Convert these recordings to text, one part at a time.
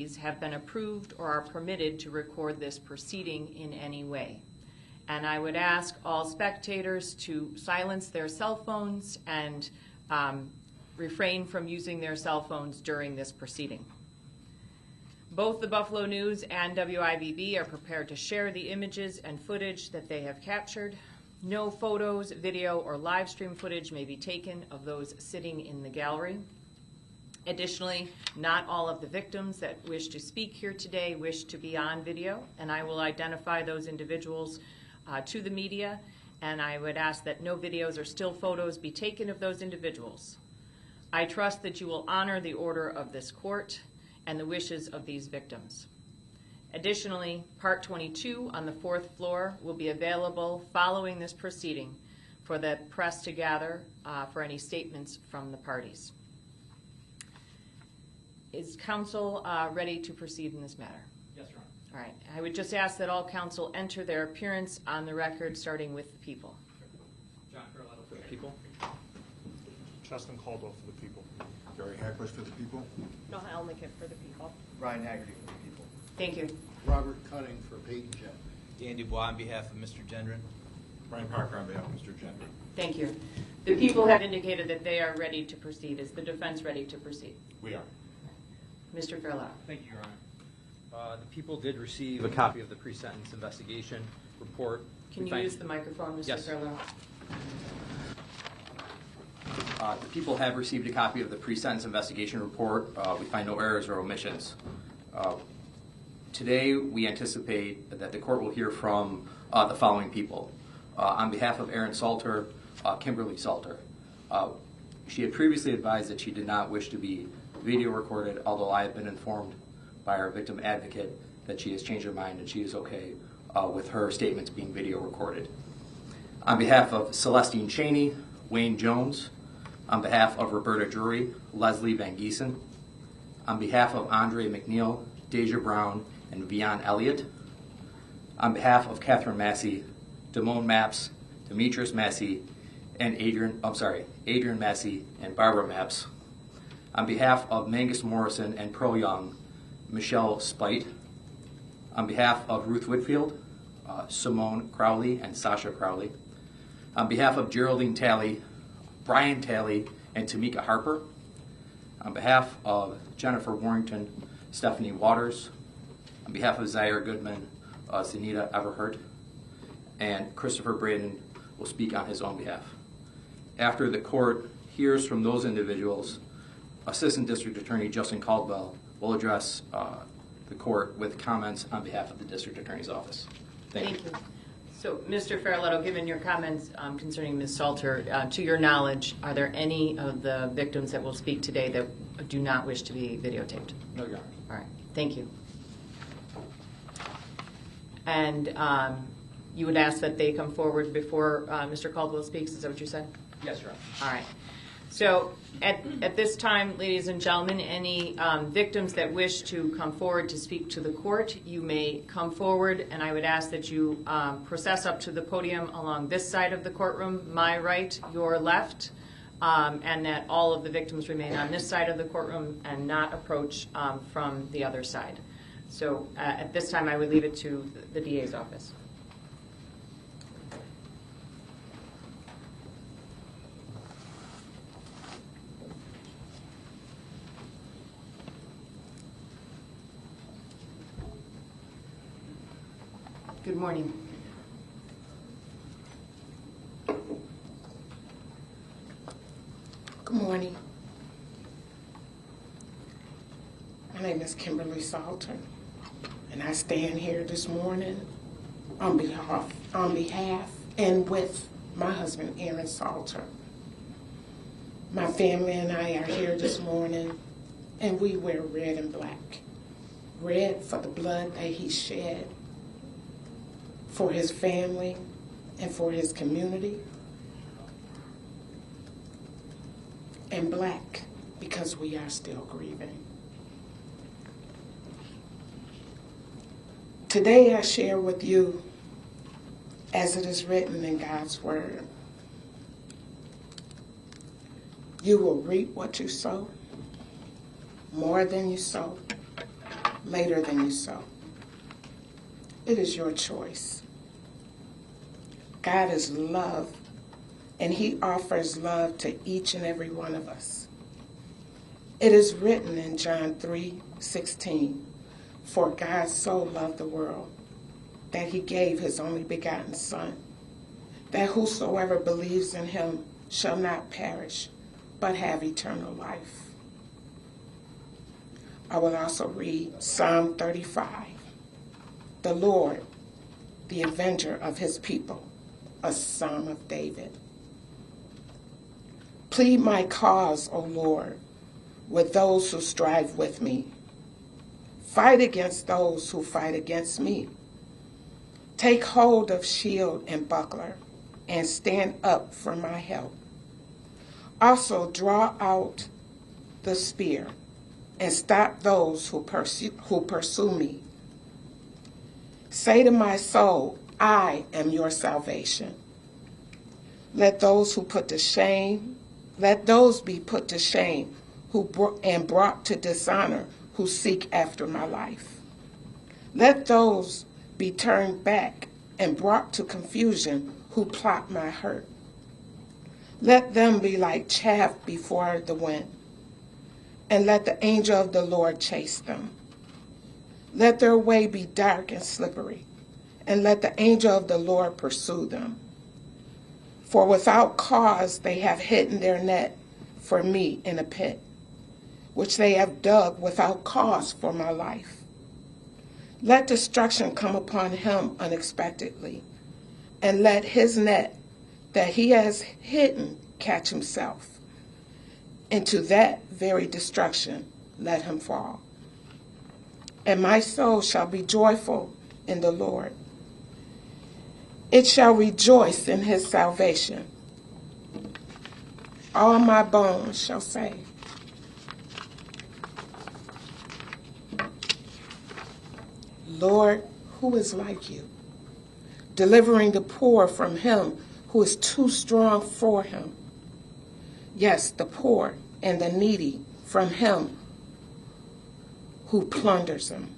have been approved or are permitted to record this proceeding in any way. And I would ask all spectators to silence their cell phones and refrain from using their cell phones during this proceeding. Both the Buffalo News and WIVB are prepared to share the images and footage that they have captured. No photos, video, or live stream footage may be taken of those sitting in the gallery. Additionally, not all of the victims that wish to speak here today wish to be on video, and I will identify those individuals to the media, and I would ask that no videos or still photos be taken of those individuals. I trust that you will honor the order of this court and the wishes of these victims. Additionally, Part 22 on the 4th floor will be available following this proceeding for the press to gather for any statements from the parties. Is counsel ready to proceed in this matter? Yes, Your Honor. All right. I would just ask that all counsel enter their appearance on the record, starting with the people. John Carletto for the people. Justin Caldwell for the people. Gary Hackbush for the people. Noah Elnick for the people. Ryan Haggerty for the people. Thank you. Robert Cutting for Peyton Jeff. Dan Dubois on behalf of Mr. Gendron. Brian Parker on behalf of Mr. Gendron. Thank you. The people have indicated that they are ready to proceed. Is the defense ready to proceed? We are. Mr. Carletto. Thank you, Your Honor. The people did receive a copy of the pre-sentence investigation report. Can you use the microphone, Mr. Yes. Carletto? The people have received a copy of the pre-sentence investigation report. We find no errors or omissions. Today, we anticipate that the court will hear from the following people. On behalf of Aaron Salter, Kimberly Salter. She had previously advised that she did not wish to be video recorded, although I have been informed by our victim advocate that she has changed her mind and she is okay with her statements being video recorded. On behalf of Celestine Cheney, Wayne Jones, on behalf of Roberta Drury, Leslie Van Giesen, on behalf of Andre McNeil, Deja Brown, and Vian Elliott, on behalf of Catherine Massey, Damone Mapps, Demetrius Massey, and Adrian Massey and Barbara Mapps, on behalf of Mangus Morrison and Pearl Young, Michelle Spite, on behalf of Ruth Whitfield, Simone Crowley and Sasha Crowley, on behalf of Geraldine Talley, Brian Talley, and Tamika Harper, on behalf of Jennifer Warrington, Stephanie Waters, on behalf of Zaire Goodman, Zenita Everhart, and Christopher Braden will speak on his own behalf. After the court hears from those individuals, Assistant District Attorney Justin Caldwell will address the court with comments on behalf of the District Attorney's Office. Thank you. So, Mr. Farrelletto, given your comments concerning Ms. Salter, to your knowledge, are there any of the victims that will speak today that do not wish to be videotaped? No, Your Honor. All right. Thank you. And you would ask that they come forward before Mr. Caldwell speaks? Is that what you said? Yes, Your Honor. All right. So at this time, ladies and gentlemen, any victims that wish to come forward to speak to the court, you may come forward, and I would ask that you process up to the podium along this side of the courtroom, my right, your left, and that all of the victims remain on this side of the courtroom and not approach from the other side. So at this time, I would leave it to the DA's office. Good morning. Good morning. My name is Kimberly Salter, and I stand here this morning on behalf and with my husband, Aaron Salter. My family and I are here this morning, and we wear red and black. Red for the blood that he shed for his family and for his community, and black because we are still grieving. Today I share with you, as it is written in God's Word, you will reap what you sow, more than you sow. later than you sow. It is your choice. God is love, and he offers love to each and every one of us. It is written in John 3:16, "For God so loved the world that he gave his only begotten Son, that whosoever believes in him shall not perish, but have eternal life." I will also read Psalm 35. The Lord, the avenger of his people, a Psalm of David. Plead my cause, O Lord, with those who strive with me. Fight against those who fight against me. Take hold of shield and buckler, and stand up for my help. Also draw out the spear, and stop those who pursue me. Say to my soul, I am your salvation. Let those be put to shame and brought to dishonor who seek after my life. Let those be turned back and brought to confusion who plot my hurt. Let them be like chaff before the wind, and let the angel of the Lord chase them. Let their way be dark and slippery, and let the angel of the Lord pursue them. For without cause they have hidden their net for me in a pit, which they have dug without cause for my life. Let destruction come upon him unexpectedly, and let his net that he has hidden catch himself. Into that very destruction let him fall. And my soul shall be joyful in the Lord. It shall rejoice in his salvation. All my bones shall say, Lord, who is like you? Delivering the poor from him who is too strong for him. Yes, the poor and the needy from him who plunders them.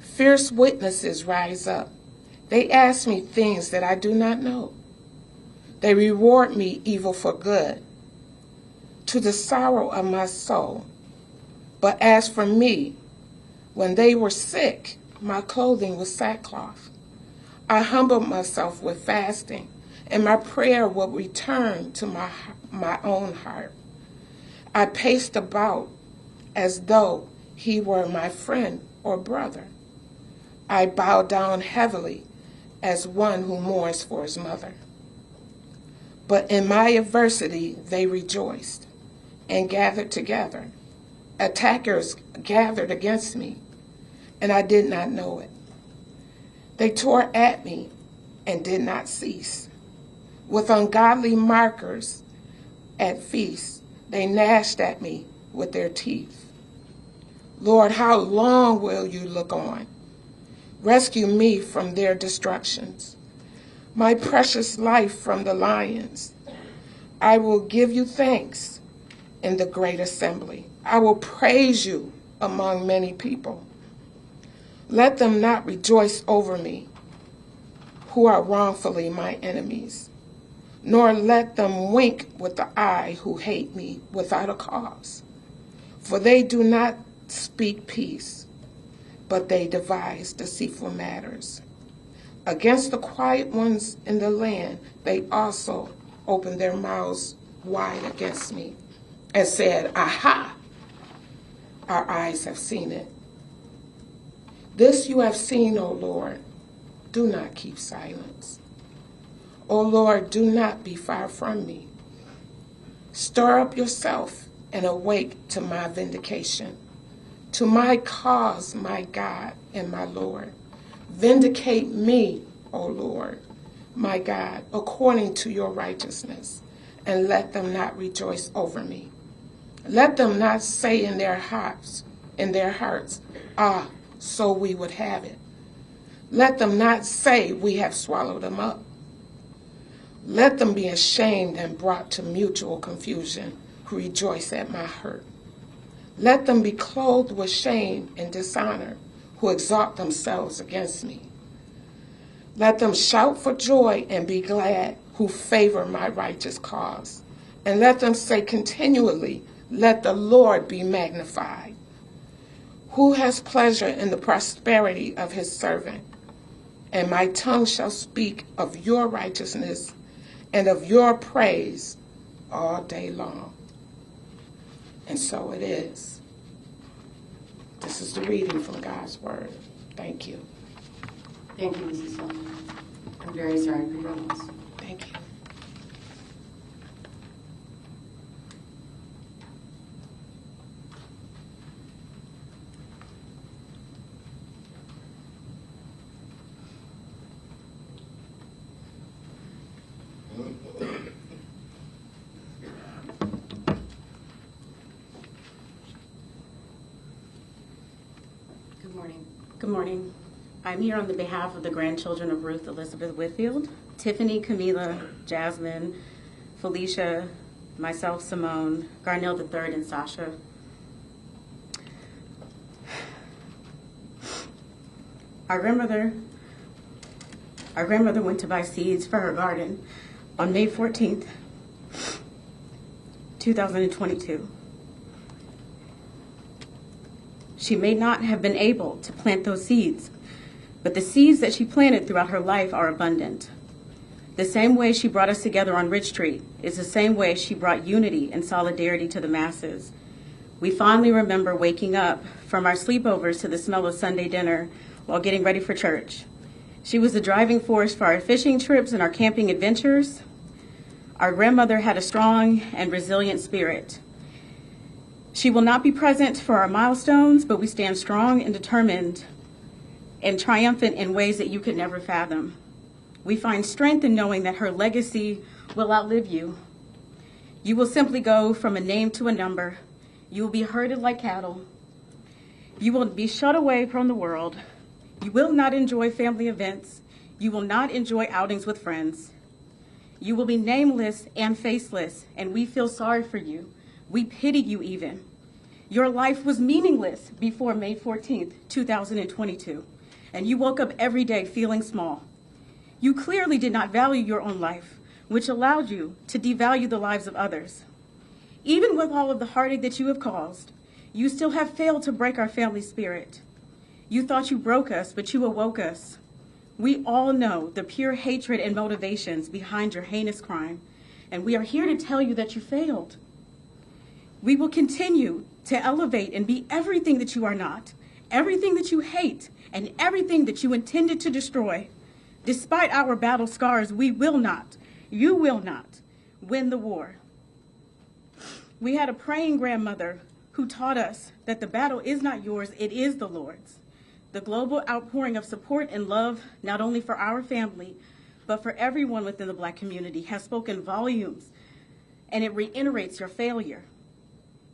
Fierce witnesses rise up. They ask me things that I do not know. They reward me evil for good, to the sorrow of my soul. But as for me, when they were sick, my clothing was sackcloth. I humbled myself with fasting, and my prayer will return to my own heart. I paced about as though he were my friend or brother. I bowed down heavily as one who mourns for his mother. But in my adversity they rejoiced and gathered together. Attackers gathered against me, and I did not know it. They tore at me and did not cease. With ungodly mockers at feasts, they gnashed at me with their teeth. Lord, how long will you look on? Rescue me from their destructions, my precious life from the lions. I will give you thanks in the great assembly. I will praise you among many people. Let them not rejoice over me, who are wrongfully my enemies, nor let them wink with the eye who hate me without a cause. For they do not speak peace, but they devise deceitful matters. Against the quiet ones in the land, they also opened their mouths wide against me and said, Aha! Our eyes have seen it. This you have seen, O Lord. Do not keep silence. O Lord, do not be far from me. Stir up yourself and awake to my vindication, to my cause, my God and my Lord. Vindicate me, O Lord, my God, according to your righteousness, and let them not rejoice over me. Let them not say in their hearts, Ah, so we would have it. Let them not say we have swallowed them up. Let them be ashamed and brought to mutual confusion who rejoice at my hurt. Let them be clothed with shame and dishonor who exalt themselves against me. Let them shout for joy and be glad who favor my righteous cause. And let them say continually, let the Lord be magnified, who has pleasure in the prosperity of his servant. And my tongue shall speak of your righteousness and of your praise all day long. And so it is. This is the reading from God's word. Thank you. Thank you, Mrs. Salter. I'm very sorry for your loss. Thank you. Good morning. Good morning. I'm here on the behalf of the grandchildren of Ruth Elizabeth Whitfield, Tiffany, Camila, Jasmine, Felicia, myself, Simone, Garnell III, and Sasha. Our grandmother went to buy seeds for her garden on May 14th, 2022. She may not have been able to plant those seeds, but the seeds that she planted throughout her life are abundant. The same way she brought us together on Ridge Street is the same way she brought unity and solidarity to the masses. We fondly remember waking up from our sleepovers to the smell of Sunday dinner while getting ready for church. She was the driving force for our fishing trips and our camping adventures. Our grandmother had a strong and resilient spirit. She will not be present for our milestones, but we stand strong and determined and triumphant in ways that you could never fathom. We find strength in knowing that her legacy will outlive you. You will simply go from a name to a number. You will be herded like cattle. You will be shut away from the world. You will not enjoy family events. You will not enjoy outings with friends. You will be nameless and faceless, and we feel sorry for you. We pity you even. Your life was meaningless before May 14th, 2022, and you woke up every day feeling small. You clearly did not value your own life, which allowed you to devalue the lives of others. Even with all of the heartache that you have caused, you still have failed to break our family spirit. You thought you broke us, but you awoke us. We all know the pure hatred and motivations behind your heinous crime, and we are here to tell you that you failed. We will continue to elevate and be everything that you are not, everything that you hate, and everything that you intended to destroy. Despite our battle scars, we will not, you will not, win the war. We had a praying grandmother who taught us that the battle is not yours, it is the Lord's. The global outpouring of support and love, not only for our family, but for everyone within the Black community, has spoken volumes, and it reiterates your failure.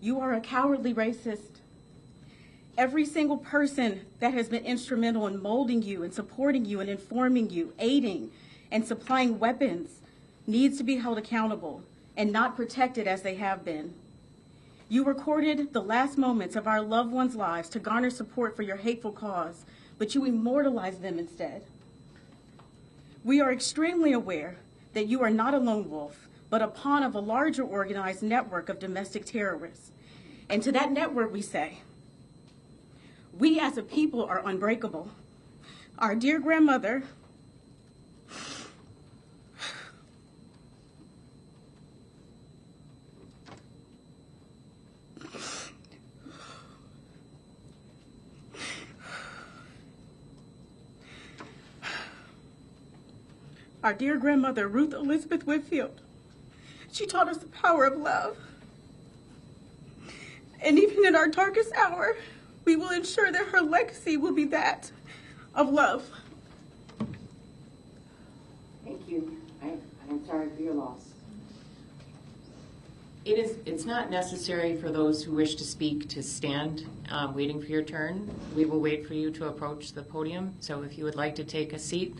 You are a cowardly racist. Every single person that has been instrumental in molding you and supporting you and informing you, aiding and supplying weapons needs to be held accountable and not protected as they have been. You recorded the last moments of our loved ones' lives to garner support for your hateful cause, but you immortalized them instead. We are extremely aware that you are not a lone wolf, but a pawn of a larger organized network of domestic terrorists. And to that network we say, we as a people are unbreakable. Our dear grandmother Ruth Elizabeth Whitfield, she taught us the power of love. And even in our darkest hour, we will ensure that her legacy will be that of love. Thank you. I'm sorry for your loss. It's not necessary for those who wish to speak to stand waiting for your turn. We will wait for you to approach the podium. So if you would like to take a seat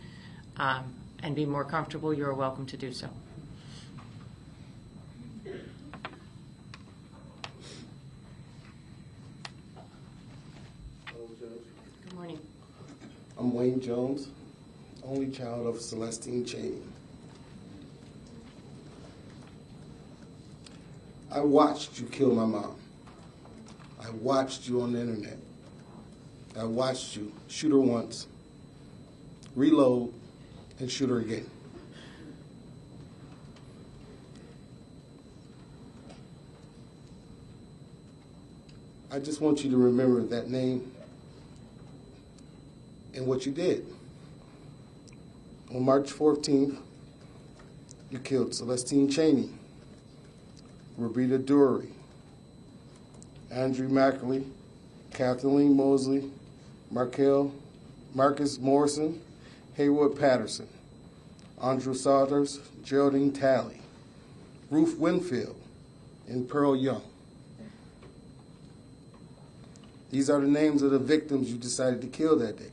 and be more comfortable, you're welcome to do so. Good morning. I'm Wayne Jones, only child of Celestine Cheney. I watched you kill my mom. I watched you on the internet. I watched you shoot her once, reload, and shoot her again. I just want you to remember that name and what you did. On March 14th, you killed Celestine Cheney, Roberta Dury, Andrew Mackley, Kathleen Mosley, Marcus Morrison, Haywood Patterson, Andrew Saunders, Geraldine Talley, Ruth Winfield, and Pearl Young. These are the names of the victims you decided to kill that day.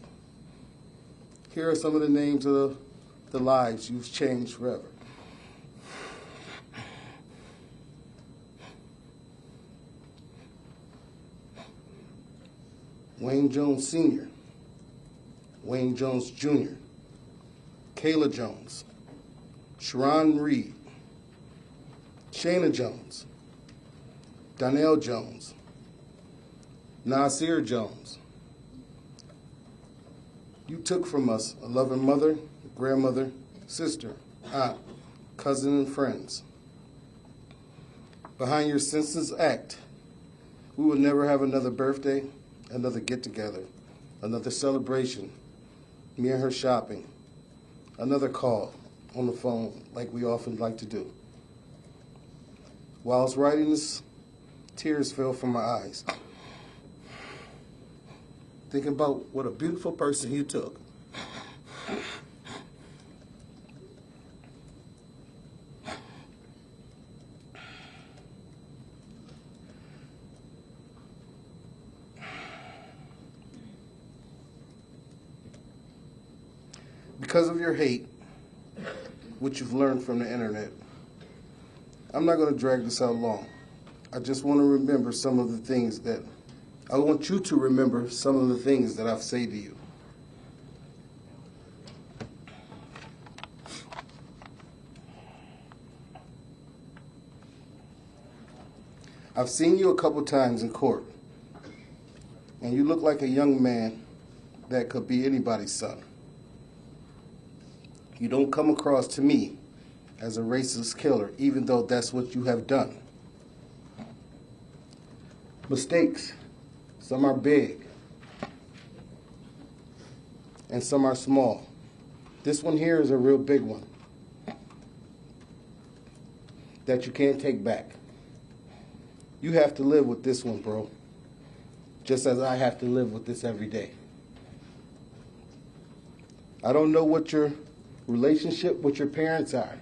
Here are some of the names of the lives you've changed forever. Wayne Jones Sr., Wayne Jones Jr., Kayla Jones, Sharon Reed, Shayna Jones, Donnell Jones, Nasir Jones. You took from us a loving mother, grandmother, sister, aunt, cousin, and friends. Behind your senseless act, we will never have another birthday, another get-together, another celebration, me and her shopping, another call on the phone like we often like to do. While I was writing this, tears fell from my eyes. Thinking about what a beautiful person you took. Because of your hate, which you've learned from the internet, I'm not going to drag this out long. I just want to remember some of the things that, I want you to remember some of the things that I've said to you. I've seen you a couple times in court, and you look like a young man that could be anybody's son. You don't come across to me as a racist killer, even though that's what you have done. Mistakes, some are big, and some are small. This one here is a real big one that you can't take back. You have to live with this one, bro, just as I have to live with this every day. I don't know what your relationship with your parents are,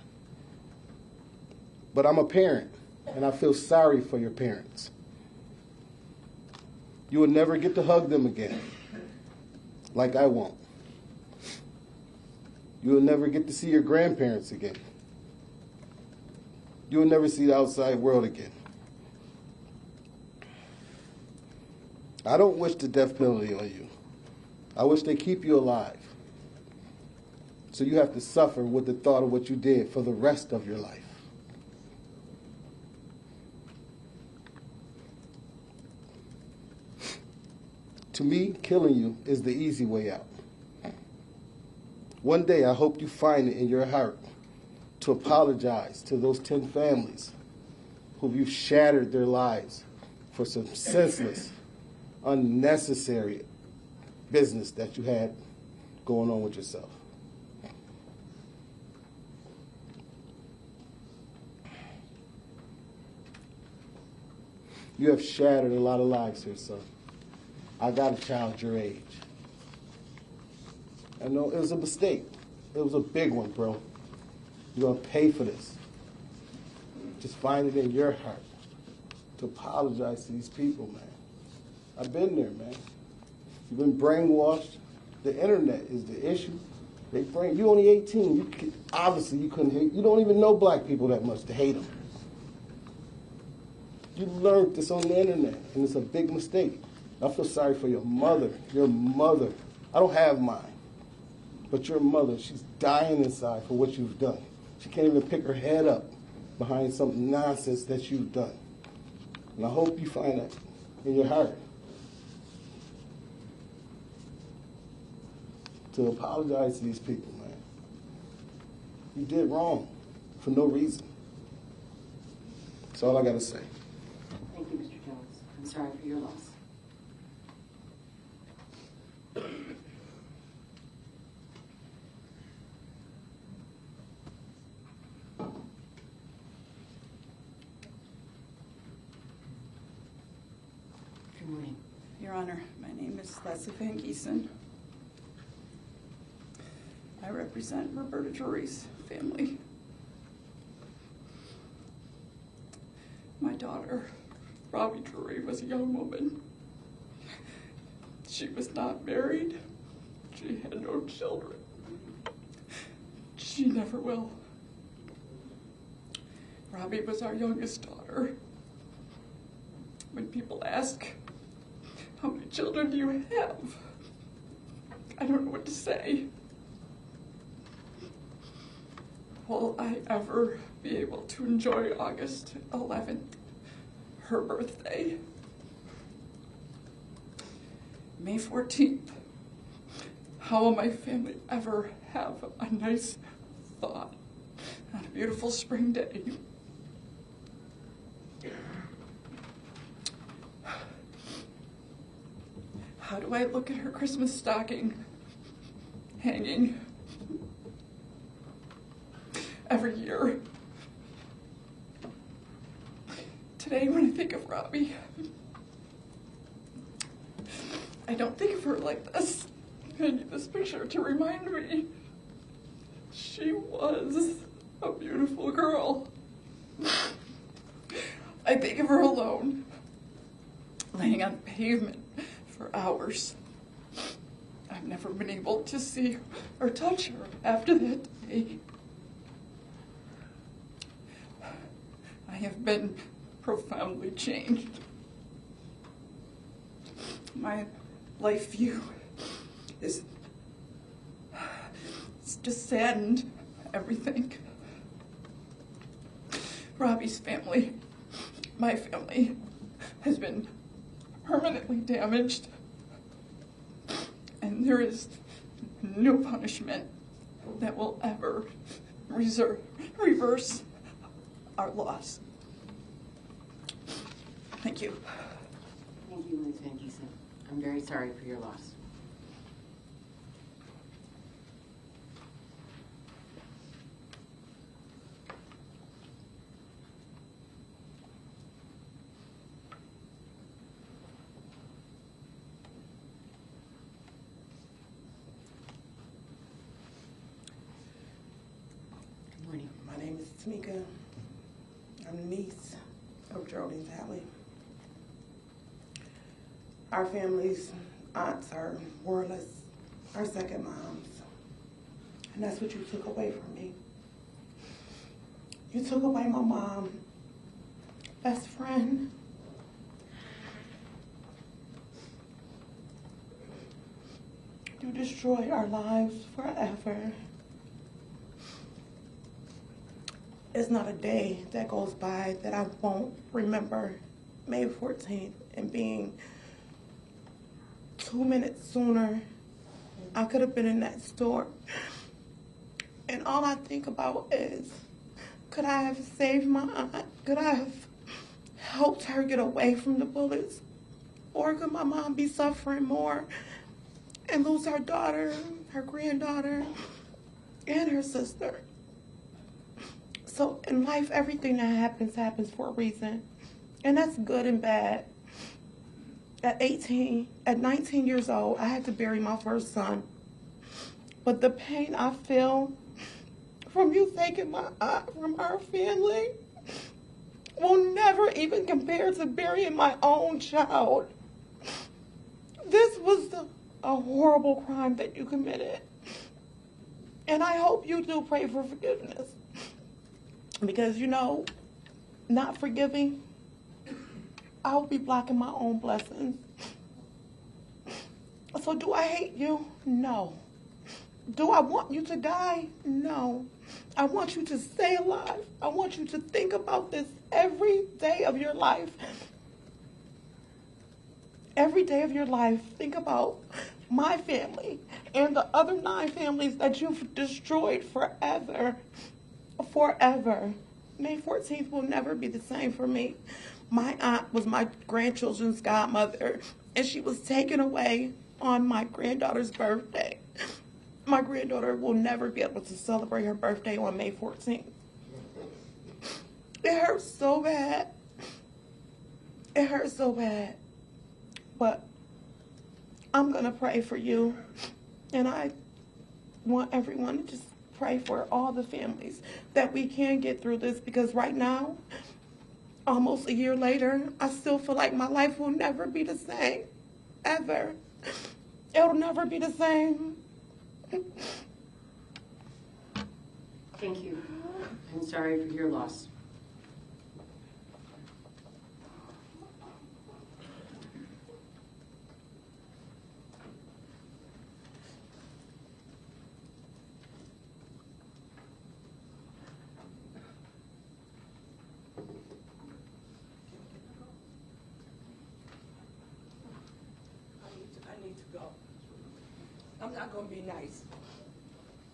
but I'm a parent, and I feel sorry for your parents. You will never get to hug them again, like I won't. You will never get to see your grandparents again. You will never see the outside world again. I don't wish the death penalty on you. I wish they keep you alive. So you have to suffer with the thought of what you did for the rest of your life. To me, killing you is the easy way out. One day, I hope you find it in your heart to apologize to those 10 families who you've shattered their lives for some senseless, unnecessary business that you had going on with yourself. You have shattered a lot of lives here, son. I got a child your age. I know it was a mistake. It was a big one, bro. You're going to pay for this. Just find it in your heart to apologize to these people, man. I've been there, man. You've been brainwashed. The internet is the issue. You only 18. Obviously, you couldn't hate. You don't even know black people that much to hate them. You learned this on the internet, and it's a big mistake. I feel sorry for your mother. Your mother. I don't have mine. But your mother, she's dying inside for what you've done. She can't even pick her head up behind some nonsense that you've done. And I hope you find that in your heart to apologize to these people, man. You did wrong for no reason. That's all I got to say. Thank you, Mr. Jones. I'm sorry for your loss. Good morning. Your Honor, my name is Leslie Van Giesen. I represent Roberta Drury's family. My daughter, Robbie Drury, was a young woman. She was not married. She had no children. She never will. Robbie was our youngest daughter. When people ask, how many children do you have? I don't know what to say. Will I ever be able to enjoy August 11th, her birthday? May 14th, how will my family ever have a nice thought on a beautiful spring day? How do I look at her Christmas stocking hanging every year? Today, when I think of Robbie, I don't think of her like this. I need this picture to remind me she was a beautiful girl. I think of her alone, laying on pavement for hours. I've never been able to see or touch her after that day. I have been profoundly changed. My life view is just saddened, everything. Robbie's family, my family, has been permanently damaged, and there is no punishment that will ever reverse our loss. Thank you. Thank you, Ms. Van Giesen. I'm very sorry for your loss. Good morning. My name is Tamika. I'm the niece of Geraldine Talley. Our family's aunts are more or less our second moms. And that's what you took away from me. You took away my mom, best friend. You destroyed our lives forever. It's not a day that goes by that I won't remember May 14th and being 2 minutes sooner. I could have been in that store. And all I think about is, could I have saved my aunt? Could I have helped her get away from the bullets? Or could my mom be suffering more and lose her daughter, her granddaughter, and her sister? So in life, everything that happens for a reason. And that's good and bad. At 19 years old, I had to bury my first son. But the pain I feel from you taking my aunt from our family will never even compare to burying my own child. This was a horrible crime that you committed. And I hope you do pray for forgiveness. Because, you know, not forgiving, I'll be blocking my own blessings. So do I hate you? No. Do I want you to die? No. I want you to stay alive. I want you to think about this every day of your life. Every day of your life, think about my family and the other 9 families that you've destroyed forever. Forever. May 14th will never be the same for me. My aunt was my grandchildren's godmother, and she was taken away on my granddaughter's birthday. My granddaughter will never be able to celebrate her birthday on May 14th. It hurts so bad. It hurts so bad. But I'm going to pray for you. And I want everyone to just pray for all the families that we can get through this, because right now, almost a year later, I still feel like my life will never be the same. Ever. It'll never be the same. Thank you. I'm sorry for your loss. I need to go. I'm not going to be nice.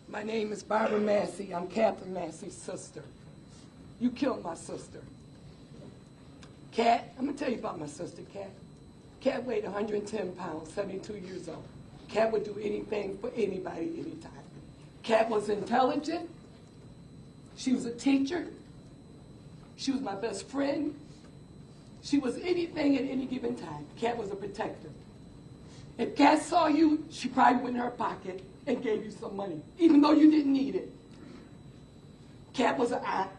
My name is Barbara Massey. I'm Catherine Massey's sister. You killed my sister. Cat, I'm going to tell you about my sister, Cat. Cat weighed 110 pounds, 72 years old. Cat would do anything for anybody, anytime. Cat was intelligent. She was a teacher. She was my best friend. She was anything at any given time. Cat was a protector. If Cat saw you, she probably went in her pocket and gave you some money, even though you didn't need it. Cat was an aunt.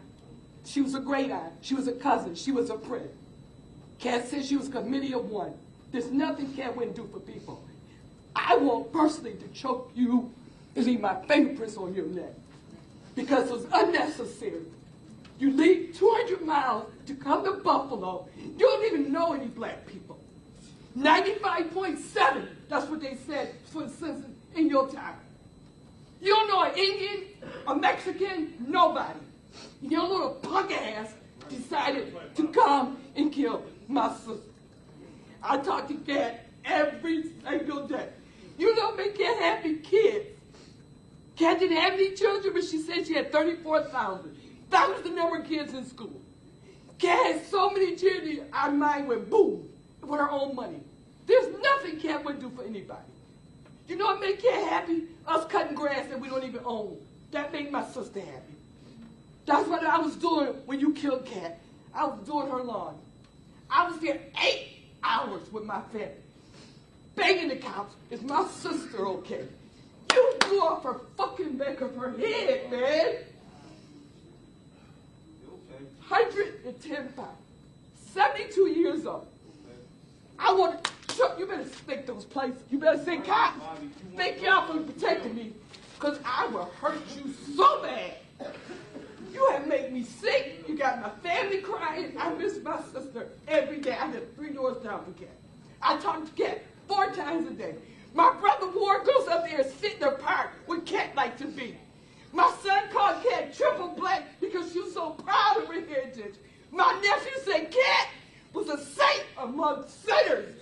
She was a great aunt. She was a cousin. She was a friend. Cat said she was a committee of one. There's nothing Cat wouldn't do for people. I want personally to choke you and leave my fingerprints on your neck because it was unnecessary. You leave 200 miles to come to Buffalo. You don't even know any black people. 95.7, that's what they said for the census in your time. You don't know an Indian, a Mexican, nobody. Your little punk ass decided to come and kill my sister. I talk to Cat every single day. You don't make Cat happy kids. Cat didn't have any children, but she said she had 34,000. That was the number of kids in school. Cat had so many children, our mind went boom with her own money. There's nothing Cat would do for anybody. You know what made Cat happy? Us cutting grass that we don't even own. That made my sister happy. That's what I was doing when you killed Cat. I was doing her lawn. I was there 8 hours with my family. Begging the cops, is my sister okay? You blew off her fucking back of her head, man. 110 pounds. 72 years old. I want to, you better stick those places. You better say, cops, thank y'all for protecting me, because I will hurt you so bad. You have made me sick. You got my family crying. I miss my sister every day. I live 3 doors down from Cat. I talk to Cat 4 times a day. My brother Ward goes up there and sit in the park where Cat likes to be. My son called Cat triple black because she was so proud of her heritage. My nephew said Cat was a saint among sinners.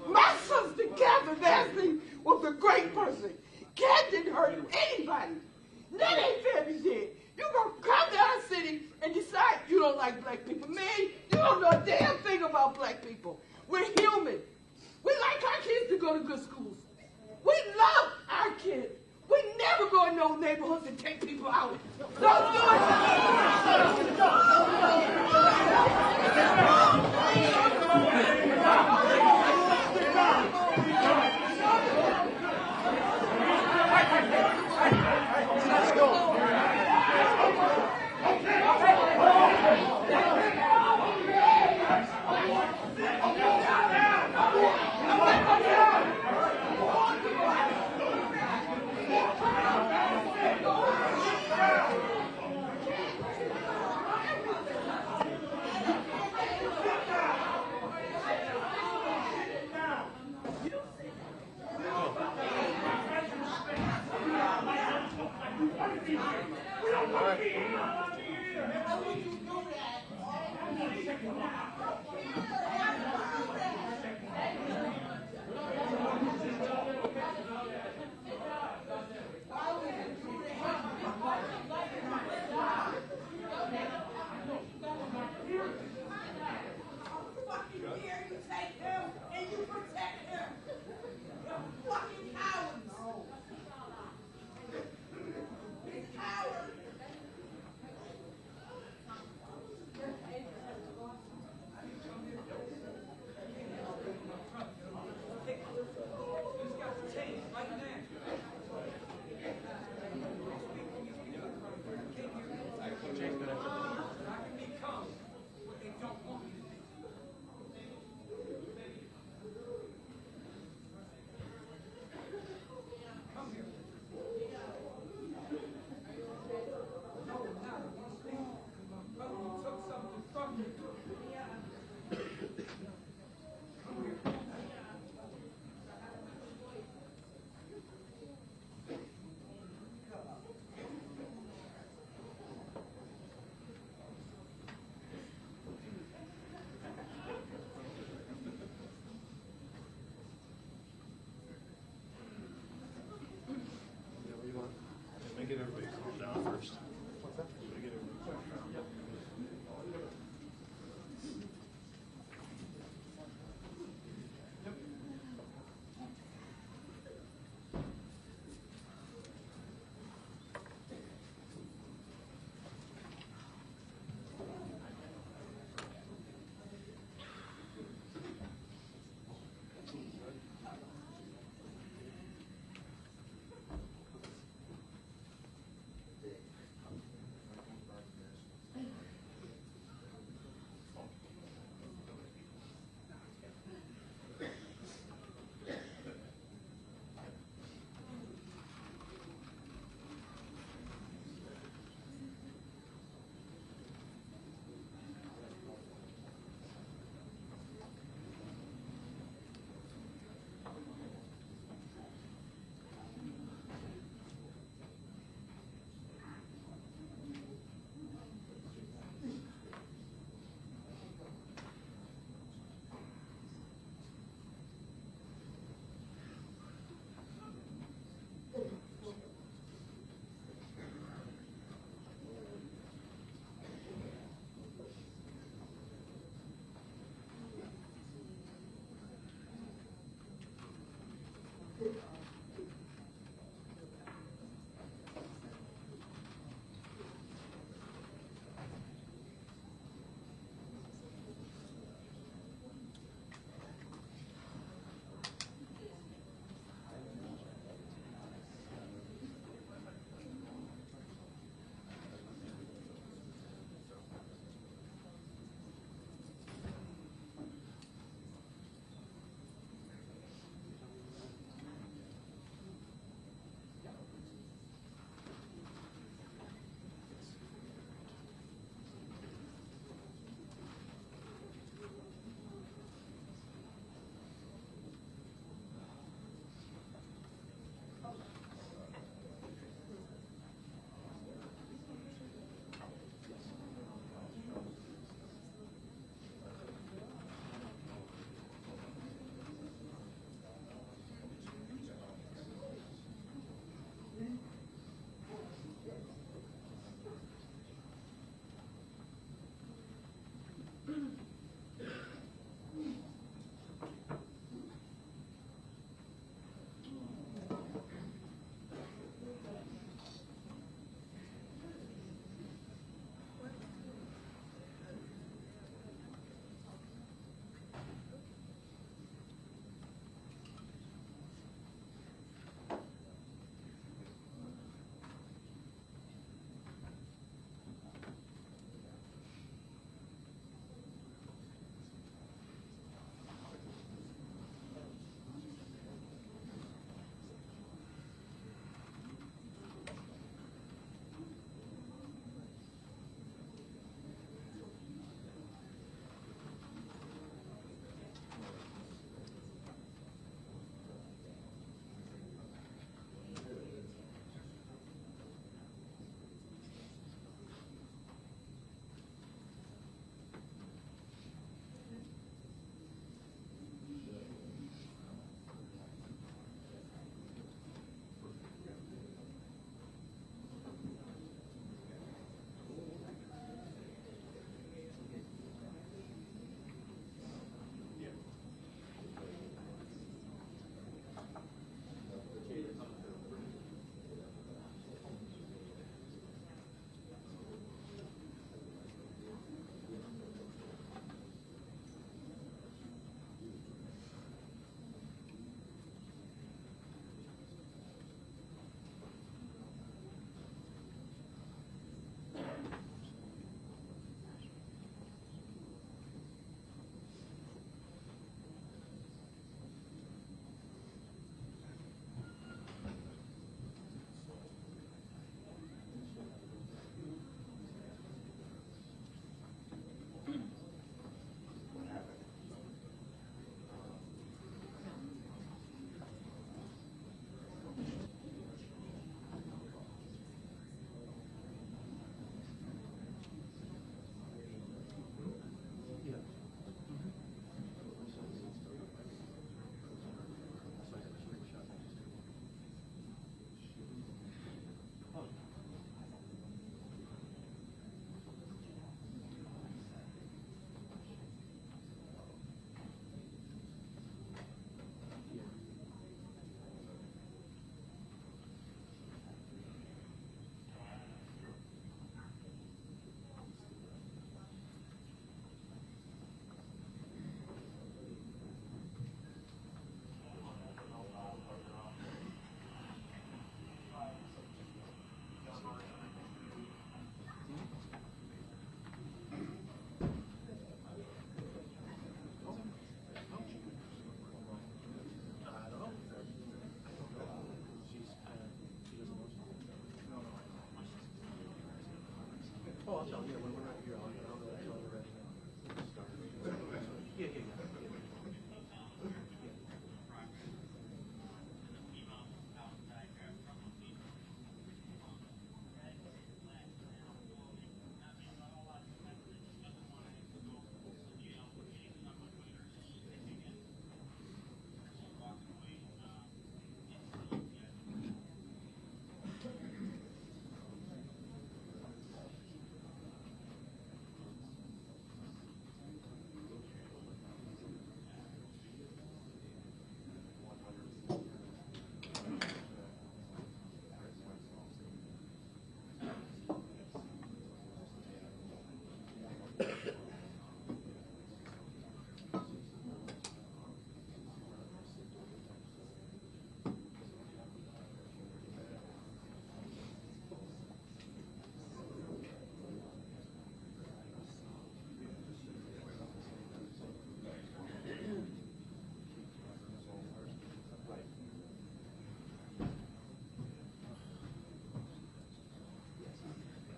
My sister, Catherine Massey, was a great person. Cat didn't hurt anybody. None of their family did. You gonna come to our city and decide you don't like black people. Man, you don't know a damn thing about black people. We're human. We like our kids to go to good schools. We love our kids. We never go in no neighborhoods and take people out. Don't do Let's go.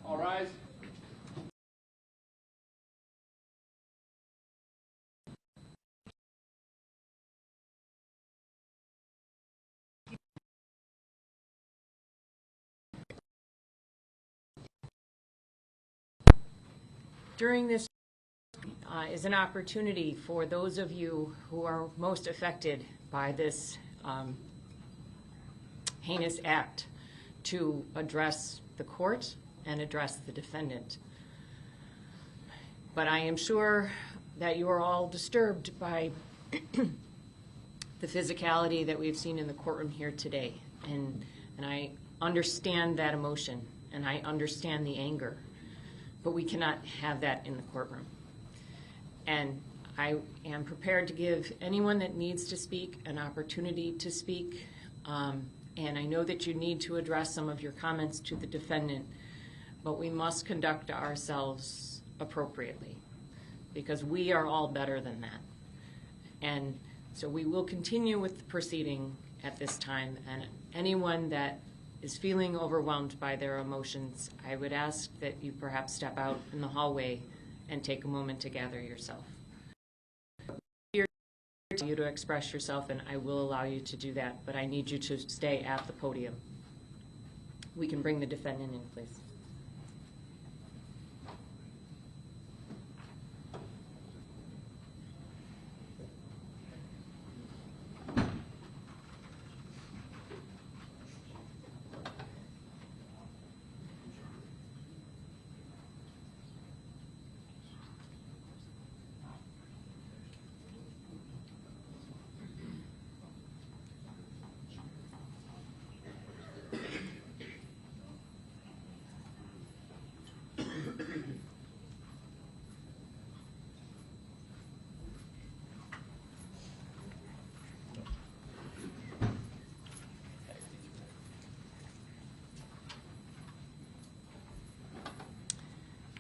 All rise. During this is an opportunity for those of you who are most affected by this heinous act to address the court and address the defendant. But I am sure that you are all disturbed by the physicality that we've seen in the courtroom here today. And I understand that emotion, and I understand the anger. But we cannot have that in the courtroom. And I am prepared to give anyone that needs to speak an opportunity to speak. And I know that you need to address some of your comments to the defendant, but we must conduct ourselves appropriately because we are all better than that. And so we will continue with the proceeding at this time. And anyone that is feeling overwhelmed by their emotions, I would ask that you perhaps step out in the hallway and take a moment to gather yourself. Here to you to express yourself, and I will allow you to do that, but I need you to stay at the podium. We can bring the defendant in, please.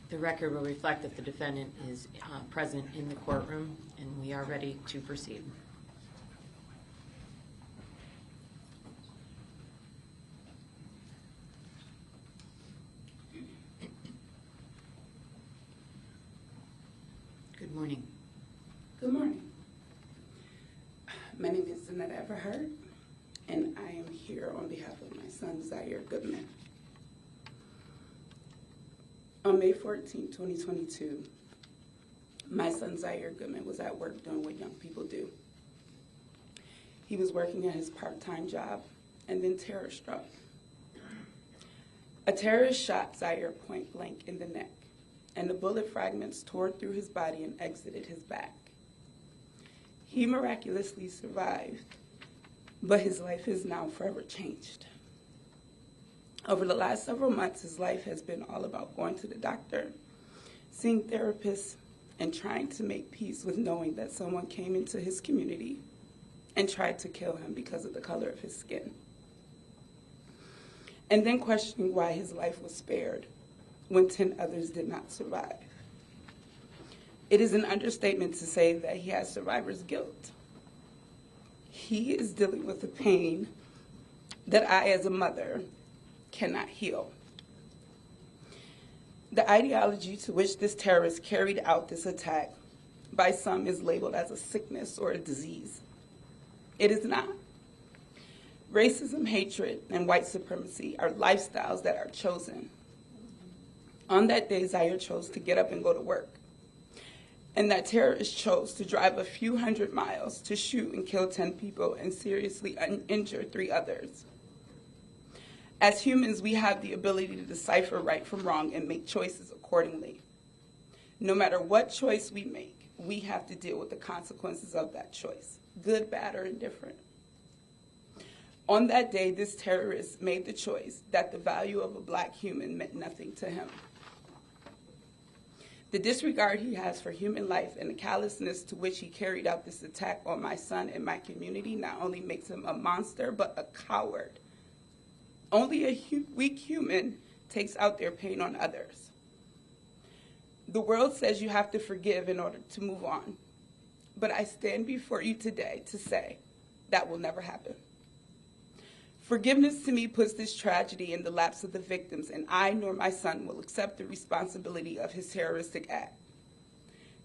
The record will reflect that the defendant is present in the courtroom, and we are ready to proceed. Good morning. Good morning. My name is Zanetta Everhart, and I am here on behalf of my son, Zaire Gunman. On May 14, 2022, my son Zaire Gunman was at work doing what young people do. He was working at his part-time job, and then terror struck. A terrorist shot Zaire point blank in the neck, and the bullet fragments tore through his body and exited his back. He miraculously survived, but his life is now forever changed. Over the last several months, his life has been all about going to the doctor, seeing therapists, and trying to make peace with knowing that someone came into his community and tried to kill him because of the color of his skin. And then questioning why his life was spared when 10 others did not survive. It is an understatement to say that he has survivor's guilt. He is dealing with a pain that I, as a mother, cannot heal. The ideology to which this terrorist carried out this attack by some is labeled as a sickness or a disease. It is not. Racism, hatred, and white supremacy are lifestyles that are chosen. On that day, Zaire chose to get up and go to work. And that terrorist chose to drive a few hundred miles to shoot and kill 10 people and seriously injure 3 others. As humans, we have the ability to decipher right from wrong and make choices accordingly. No matter what choice we make, we have to deal with the consequences of that choice, good, bad, or indifferent. On that day, this terrorist made the choice that the value of a black human meant nothing to him. The disregard he has for human life and the callousness to which he carried out this attack on my son and my community not only makes him a monster, but a coward. Only a weak human takes out their pain on others. The world says you have to forgive in order to move on. But I stand before you today to say that will never happen. Forgiveness to me puts this tragedy in the laps of the victims, and I nor my son will accept the responsibility of his terroristic act.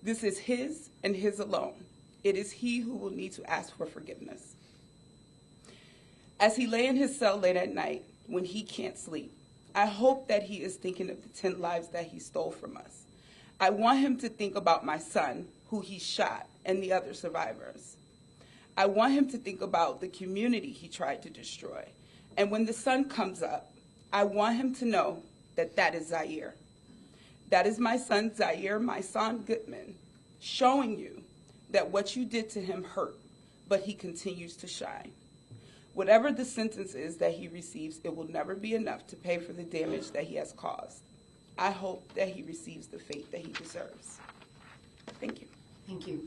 This is his and his alone. It is he who will need to ask for forgiveness. As he lay in his cell late at night when he can't sleep, I hope that he is thinking of the 10 lives that he stole from us. I want him to think about my son, who he shot, and the other survivors. I want him to think about the community he tried to destroy. And when the sun comes up, I want him to know that that is Zaire. That is my son Zaire, my son Gunman, showing you that what you did to him hurt, but he continues to shine. Whatever the sentence is that he receives, it will never be enough to pay for the damage that he has caused. I hope that he receives the fate that he deserves. Thank you. Thank you.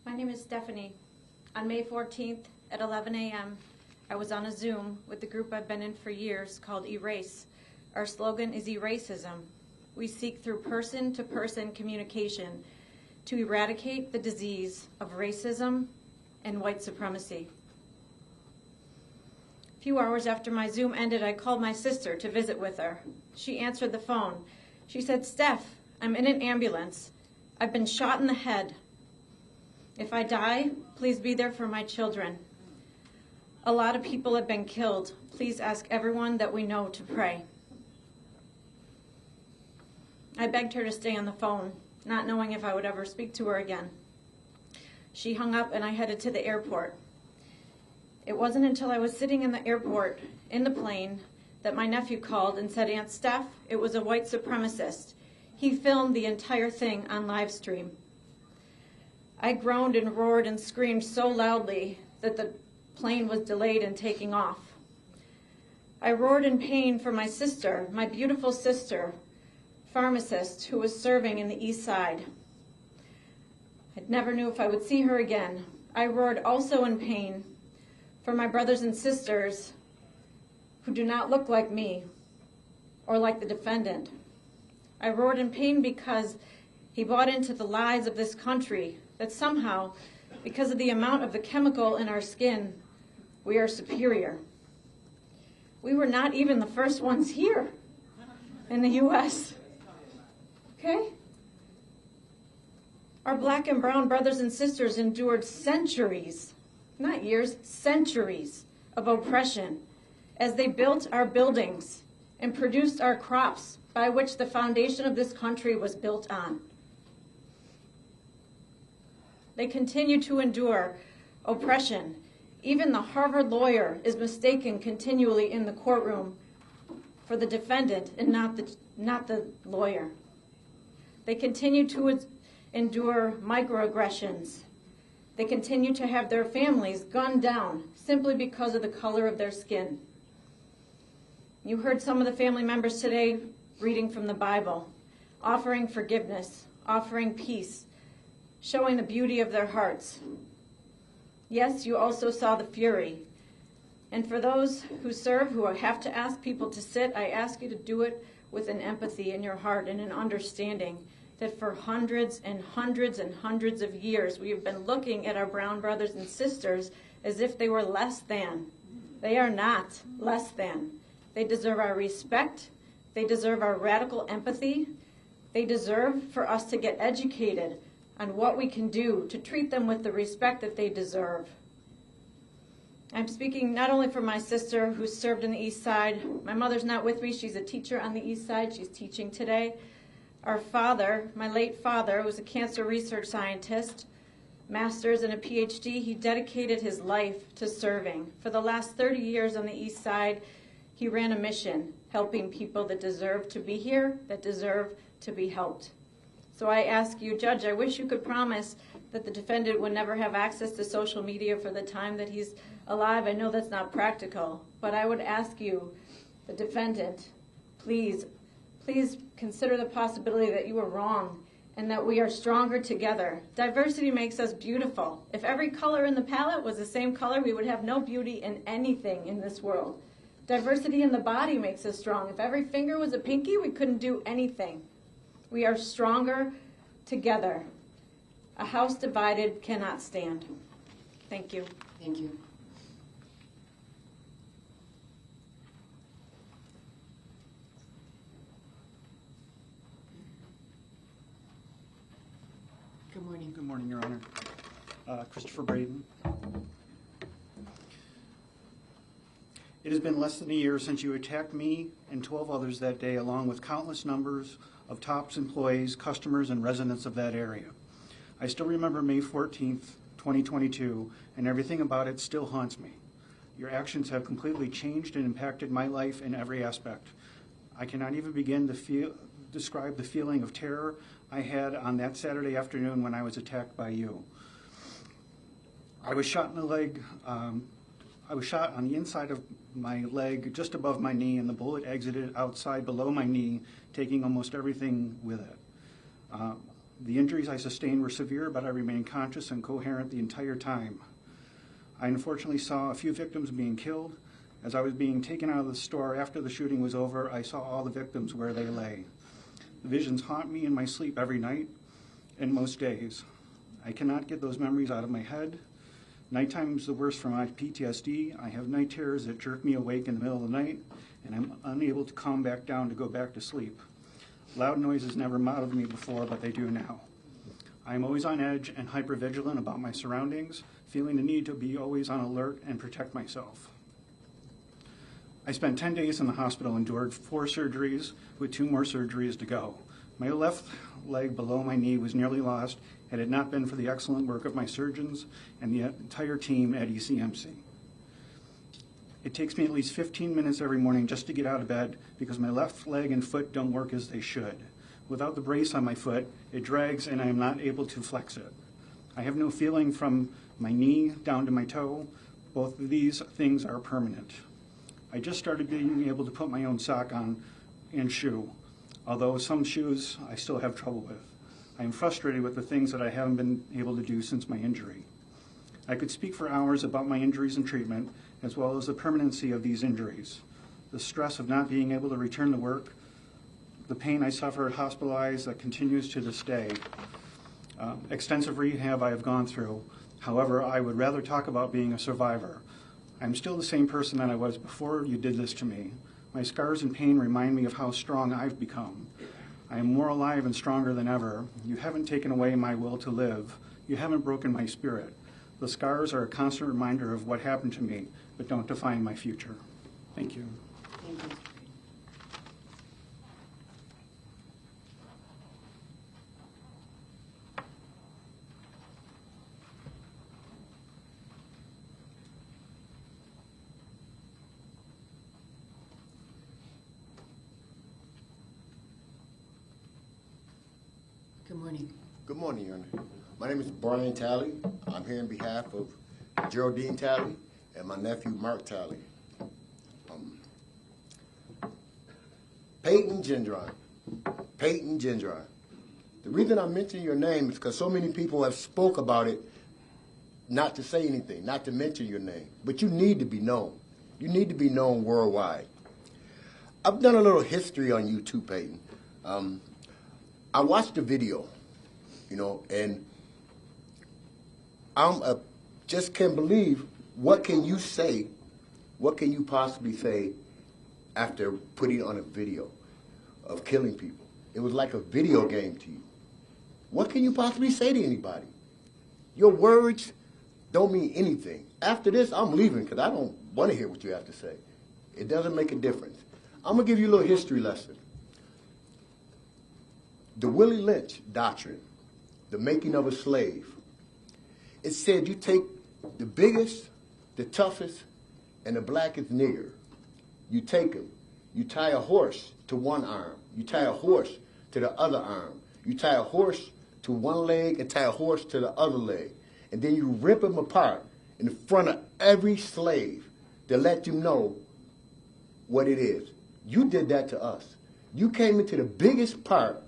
My name is Stephanie. On May 14th at 11 a.m., I was on a Zoom with the group I've been in for years called Erase. Our slogan is Eracism. We seek through person-to-person communication to eradicate the disease of racism and white supremacy. A few hours after my Zoom ended, I called my sister to visit with her. She answered the phone. She said, "Steph, I'm in an ambulance. I've been shot in the head. If I die, please be there for my children. A lot of people have been killed. Please ask everyone that we know to pray." I begged her to stay on the phone, not knowing if I would ever speak to her again. She hung up and I headed to the airport. It wasn't until I was sitting in the airport, in the plane, that my nephew called and said, "Aunt Steph, it was a white supremacist. He filmed the entire thing on live stream." I groaned and roared and screamed so loudly that the plane was delayed in taking off. I roared in pain for my sister, my beautiful sister, pharmacist, who was serving in the East Side. I never knew if I would see her again. I roared also in pain for my brothers and sisters who do not look like me or like the defendant. I roared in pain because he bought into the lies of this country that somehow, because of the amount of the chemical in our skin, we are superior. We were not even the first ones here in the U.S. Okay? Our black and brown brothers and sisters endured centuries, not years, centuries of oppression as they built our buildings and produced our crops by which the foundation of this country was built on. They continue to endure oppression. Even the Harvard lawyer is mistaken continually in the courtroom for the defendant and not the lawyer. They continue to endure microaggressions. They continue to have their families gunned down simply because of the color of their skin. You heard some of the family members today reading from the Bible, offering forgiveness, offering peace, showing the beauty of their hearts. Yes, you also saw the fury. And for those who serve, who have to ask people to sit, I ask you to do it with an empathy in your heart and an understanding that for hundreds and hundreds and hundreds of years we have been looking at our brown brothers and sisters as if they were less than. They are not less than. They deserve our respect. They deserve our radical empathy. They deserve for us to get educated on what we can do to treat them with the respect that they deserve. I'm speaking not only for my sister who served in the East Side. My mother's not with me. She's a teacher on the East Side. She's teaching today. Our father, my late father, was a cancer research scientist, master's and a PhD. He dedicated his life to serving. For the last 30 years on the East Side, he ran a mission, helping people that deserve to be here, that deserve to be helped. So I ask you, Judge, I wish you could promise that the defendant would never have access to social media for the time that he's alive. I know that's not practical, but I would ask you, the defendant, please consider the possibility that you were wrong and that we are stronger together. Diversity makes us beautiful. If every color in the palette was the same color, we would have no beauty in anything in this world. Diversity in the body makes us strong. If every finger was a pinky, we couldn't do anything. We are stronger together. A house divided cannot stand. Thank you. Thank you. Good morning. Good morning, Your Honor. Christopher Braden. It has been less than a year since you attacked me and 12 others that day, along with countless numbers of TOPS employees, customers, and residents of that area. I still remember May 14th, 2022, and everything about it still haunts me. Your actions have completely changed and impacted my life in every aspect. I cannot even begin to describe the feeling of terror I had on that Saturday afternoon when I was attacked by you. I was shot in the leg. I was shot on the inside of my leg, just above my knee, and the bullet exited outside below my knee, taking almost everything with it. The injuries I sustained were severe, but I remained conscious and coherent the entire time. I unfortunately saw a few victims being killed. As I was being taken out of the store after the shooting was over, I saw all the victims where they lay. The visions haunt me in my sleep every night and most days. I cannot get those memories out of my head. Nighttime is the worst for my PTSD. I have night terrors that jerk me awake in the middle of the night, and I'm unable to calm back down to go back to sleep. Loud noises never bothered me before, but they do now. I am always on edge and hypervigilant about my surroundings, feeling the need to be always on alert and protect myself. I spent 10 days in the hospital, endured 4 surgeries with 2 more surgeries to go. My left leg below my knee was nearly lost had it not been for the excellent work of my surgeons and the entire team at ECMC. It takes me at least 15 minutes every morning just to get out of bed because my left leg and foot don't work as they should. Without the brace on my foot, it drags and I am not able to flex it. I have no feeling from my knee down to my toe. Both of these things are permanent. I just started being able to put my own sock on and shoe, although some shoes I still have trouble with. I am frustrated with the things that I haven't been able to do since my injury. I could speak for hours about my injuries and treatment, as well as the permanency of these injuries, the stress of not being able to return to work, the pain I suffered hospitalized that continues to this day, extensive rehab I have gone through. However, I would rather talk about being a survivor. I'm still the same person that I was before you did this to me. My scars and pain remind me of how strong I've become. I am more alive and stronger than ever. You haven't taken away my will to live. You haven't broken my spirit. The scars are a constant reminder of what happened to me, but don't define my future. Thank you. Thank you. Good morning. Good morning, Your Honor. My name is Brian Talley. I'm here on behalf of Geraldine Talley and my nephew, Mark Talley. Peyton Gendron. Peyton Gendron. The reason I mention your name is because so many people have spoke about it, not to say anything, not to mention your name. But you need to be known. You need to be known worldwide. I've done a little history on you too, Peyton. I watched the video, you know, and just can't believe, what can you say, what can you possibly say after putting on a video of killing people? It was like a video game to you. What can you possibly say to anybody? Your words don't mean anything. After this, I'm leaving because I don't want to hear what you have to say. It doesn't make a difference. I'm going to give you a little history lesson. The Willie Lynch doctrine, the making of a slave, it said you take the biggest, the toughest, and the blackest nigger. You take him. You tie a horse to one arm. You tie a horse to the other arm. You tie a horse to one leg and tie a horse to the other leg. And then you rip him apart in front of every slave to let you know what it is. You did that to us. You came into the biggest part,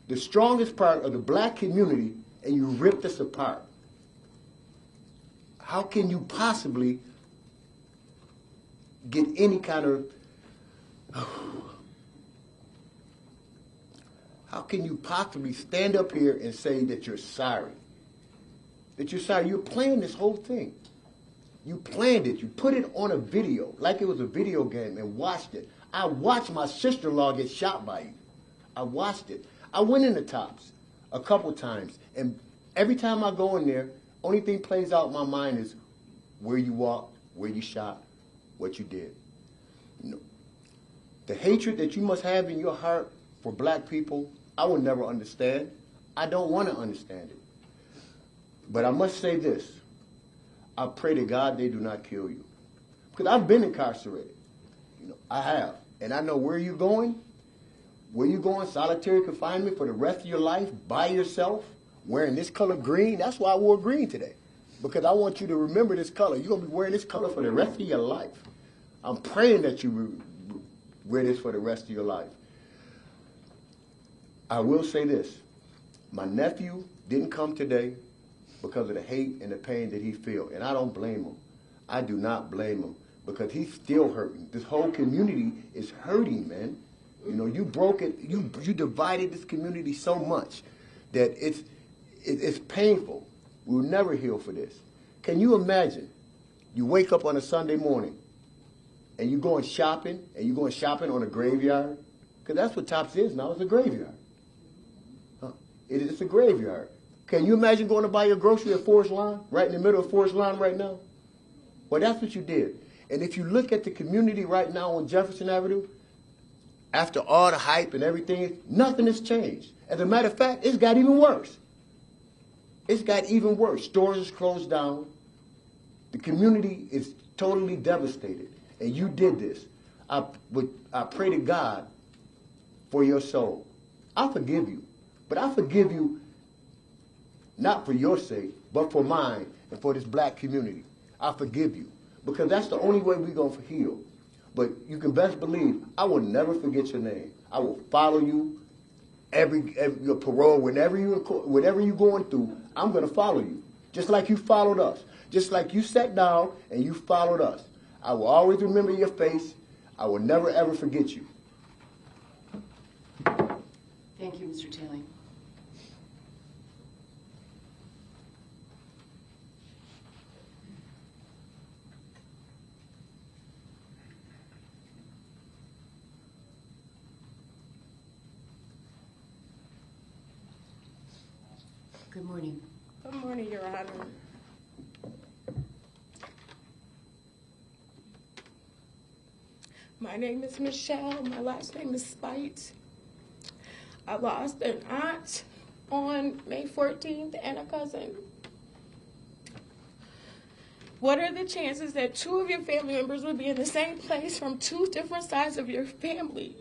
the strongest part of the black community, and you ripped us apart. How can you possibly get any kind of... How can you possibly stand up here and say that you're sorry? That you're sorry. You're playing this whole thing. You planned it. You put it on a video like it was a video game and watched it. I watched my sister-in-law get shot by you. I watched it. I went in the Tops a couple times, and every time I go in there, only thing plays out in my mind is where you walked, where you shot, what you did. You know, the hatred that you must have in your heart for black people, I will never understand. I don't want to understand it. But I must say this. I pray to God they do not kill you. Because I've been incarcerated. You know, I have. And I know where you're going. Where you're going, solitary confinement for the rest of your life, by yourself, wearing this color green. That's why I wore green today. Because I want you to remember this color. You're going to be wearing this color for the rest of your life. I'm praying that you wear this for the rest of your life. I will say this. My nephew didn't come today because of the hate and the pain that he feels. And I don't blame him. I do not blame him because he's still hurting. This whole community is hurting, man. You know, you broke it. You divided this community so much that it's painful. We will never heal for this. Can you imagine? You wake up on a Sunday morning and you're going shopping, and you're going shopping on a graveyard? Because that's what Tops is now, it's a graveyard. It's a graveyard. Can you imagine going to buy your grocery at Forest Lawn, right in the middle of Forest Lawn right now? Well, that's what you did. And if you look at the community right now on Jefferson Avenue, after all the hype and everything, nothing has changed. As a matter of fact, it's got even worse. It's got even worse. Stores is closed down. The community is totally devastated. And you did this. I pray to God for your soul. I forgive you. But I forgive you not for your sake, but for mine and for this black community. I forgive you. Because that's the only way we're going to heal. But you can best believe I will never forget your name. I will follow you every your parole, whenever you're going through, I'm going to follow you. Just like you followed us. Just like you sat down and you followed us. I will always remember your face. I will never, ever forget you. Thank you, Mr. Taylor. Good morning. Good morning, Your Honor. My name is Michelle. My last name is Spite. I lost an aunt on May 14th and a cousin. What are the chances that two of your family members would be in the same place from two different sides of your family?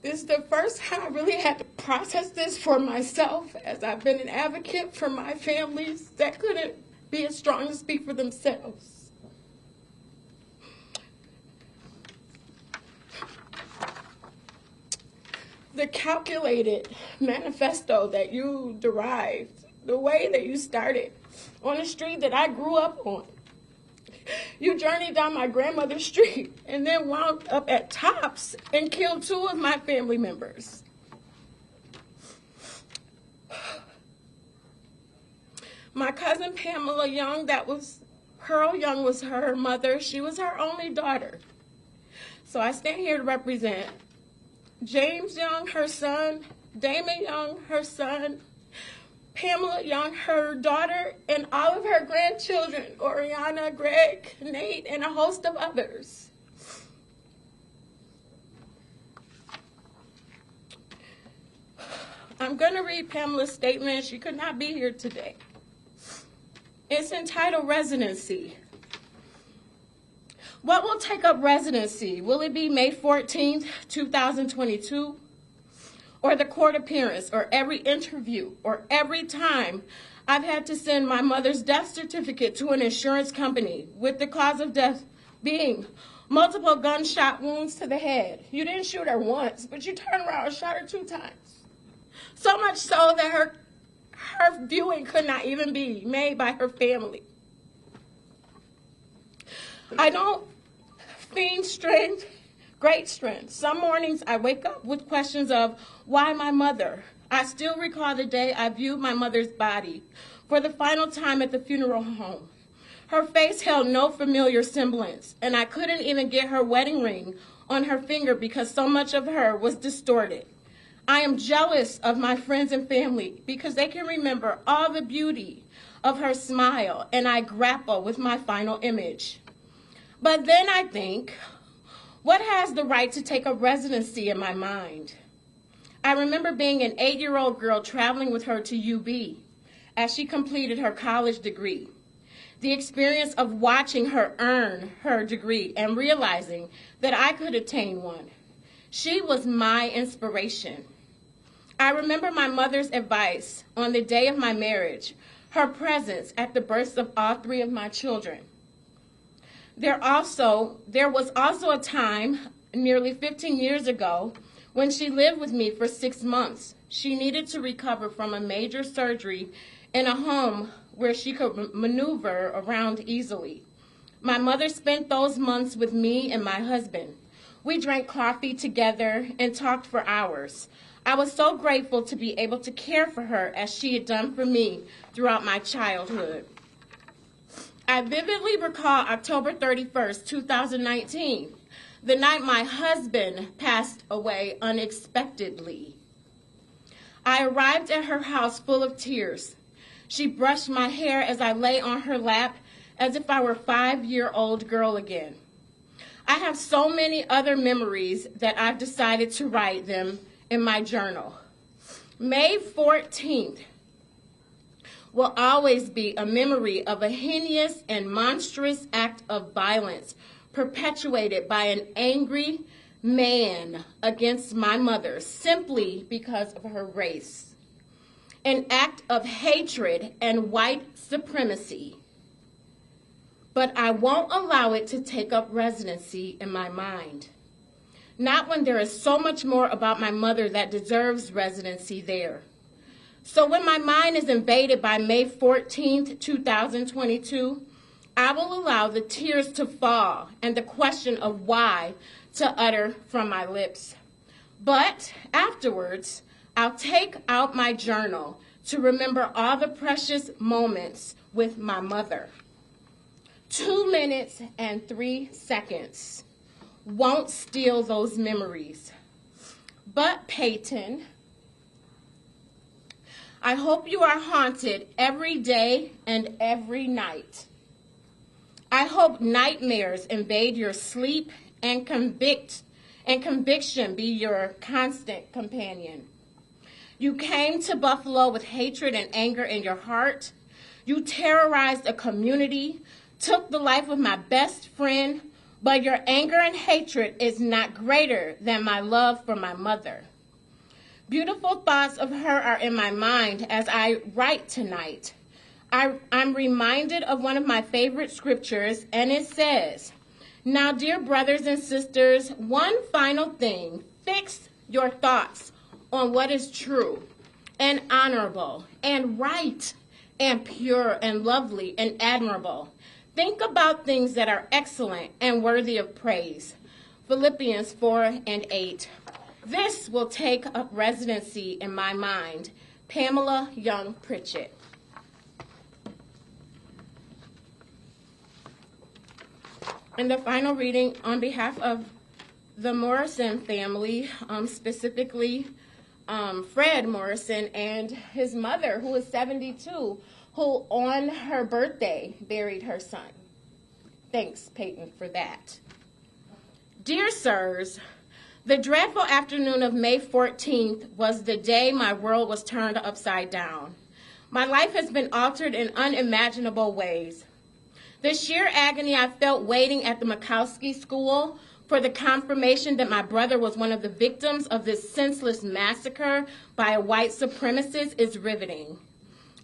This is the first time I really had to process this for myself, as I've been an advocate for my families that couldn't be as strong to speak for themselves. The calculated manifesto that you derived, the way that you started on a street that I grew up on, You journeyed down my grandmother's street and then wound up at Tops and killed 2 of my family members. My cousin Pamela Young, Pearl Young was her mother. She was her only daughter. So I stand here to represent James Young, her son, Damon Young, her son, Pamela Young, her daughter, and all of her grandchildren, Oriana, Greg, Nate, and a host of others. I'm going to read Pamela's statement. She could not be here today. It's entitled Residency. What will take up residency? Will it be May 14th, 2022? Or the court appearance, or every interview, or every time I've had to send my mother's death certificate to an insurance company with the cause of death being multiple gunshot wounds to the head? You didn't shoot her once, but you turned around and shot her 2 times. So much so that her viewing could not even be made by her family. I don't feign strength, great strength. Some mornings I wake up with questions of why my mother. I still recall the day I viewed my mother's body for the final time at the funeral home. Her face held no familiar semblance, and I couldn't even get her wedding ring on her finger because so much of her was distorted. I am jealous of my friends and family because they can remember all the beauty of her smile, and I grapple with my final image. But then I think, what has the right to take up residency in my mind? I remember being an 8-year-old girl traveling with her to UB as she completed her college degree. The experience of watching her earn her degree and realizing that I could attain one. She was my inspiration. I remember my mother's advice on the day of my marriage, her presence at the births of all 3 of my children. There was also a time, nearly 15 years ago, when she lived with me for 6 months. She needed to recover from a major surgery in a home where she could maneuver around easily. My mother spent those months with me and my husband. We drank coffee together and talked for hours. I was so grateful to be able to care for her as she had done for me throughout my childhood. I vividly recall October 31st, 2019, the night my husband passed away unexpectedly. I arrived at her house full of tears. She brushed my hair as I lay on her lap as if I were a 5-year-old girl again. I have so many other memories that I've decided to write them in my journal. May 14th will always be a memory of a heinous and monstrous act of violence perpetuated by an angry man against my mother simply because of her race. An act of hatred and white supremacy. But I won't allow it to take up residency in my mind. Not when there is so much more about my mother that deserves residency there. So when my mind is invaded by May 14th, 2022, I will allow the tears to fall and the question of why to utter from my lips. But afterwards, I'll take out my journal to remember all the precious moments with my mother. 2 minutes and 3 seconds won't steal those memories. But Peyton, I hope you are haunted every day and every night. I hope nightmares invade your sleep and conviction be your constant companion. You came to Buffalo with hatred and anger in your heart. You terrorized a community, took the life of my best friend, but your anger and hatred is not greater than my love for my mother. Beautiful thoughts of her are in my mind as I write tonight. I'm reminded of one of my favorite scriptures, and it says, "Now, dear brothers and sisters, one final thing, fix your thoughts on what is true and honorable and right and pure and lovely and admirable. Think about things that are excellent and worthy of praise. Philippians 4:8. This will take up residency in my mind. Pamela Young Pritchett. And the final reading on behalf of the Morrison family, specifically Fred Morrison and his mother, who is 72, who on her birthday buried her son. Thanks, Peyton, for that. Dear sirs, the dreadful afternoon of May 14th was the day my world was turned upside down. My life has been altered in unimaginable ways. The sheer agony I felt waiting at the Mikowski School for the confirmation that my brother was one of the victims of this senseless massacre by a white supremacist is riveting.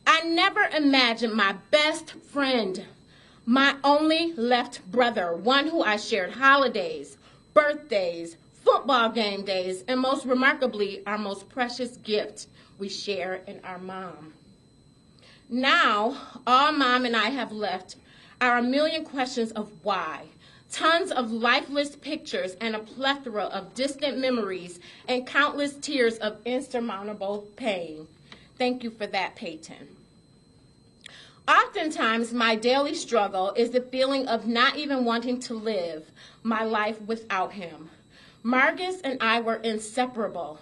I never imagined my best friend, my only left brother, one who I shared holidays, birthdays, football game days, and most remarkably, our most precious gift we share in our mom. Now, all Mom and I have left are a million questions of why, tons of lifeless pictures and a plethora of distant memories and countless tears of insurmountable pain. Thank you for that, Peyton. Oftentimes, my daily struggle is the feeling of not even wanting to live my life without him. Margus and I were inseparable.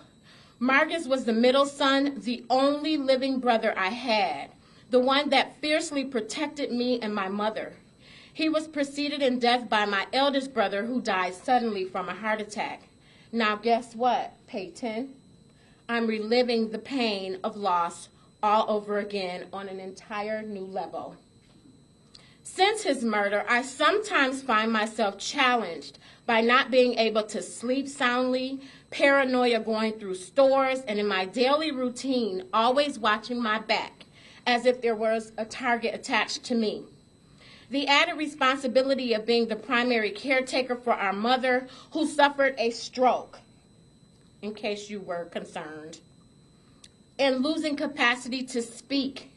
Margus was the middle son, the only living brother I had, the one that fiercely protected me and my mother. He was preceded in death by my eldest brother, who died suddenly from a heart attack. Now, guess what, Peyton? I'm reliving the pain of loss all over again on an entire new level. Since his murder, I sometimes find myself challenged by not being able to sleep soundly, paranoia going through stores, and in my daily routine, always watching my back, as if there was a target attached to me. The added responsibility of being the primary caretaker for our mother, who suffered a stroke, in case you were concerned, and losing capacity to speak.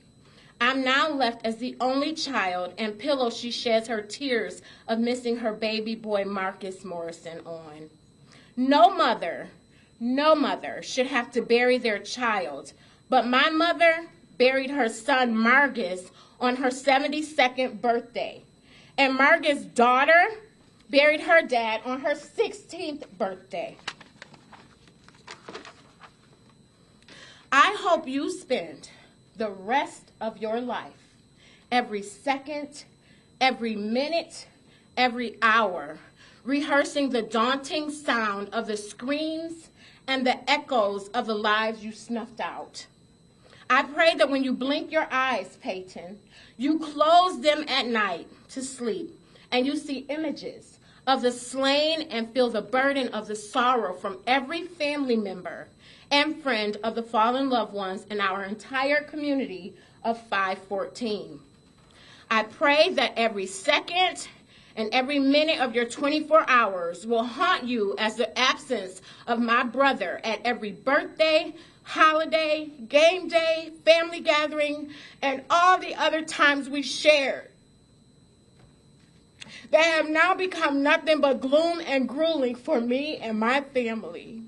I'm now left as the only child and pillow she sheds her tears of missing her baby boy Marcus Morrison on. No mother should have to bury their child, but my mother buried her son Margus on her 72nd birthday, and Margus' daughter buried her dad on her 16th birthday. I hope you spend the rest of your life, every second, every minute, every hour, rehearsing the daunting sound of the screams and the echoes of the lives you snuffed out. I pray that when you blink your eyes, Peyton, you close them at night to sleep, and you see images of the slain and feel the burden of the sorrow from every family member and friend of the fallen loved ones in our entire community of 514. I pray that every second and every minute of your 24 hours will haunt you as the absence of my brother at every birthday, holiday, game day, family gathering, and all the other times we shared that have now become nothing but gloom and grueling for me and my family.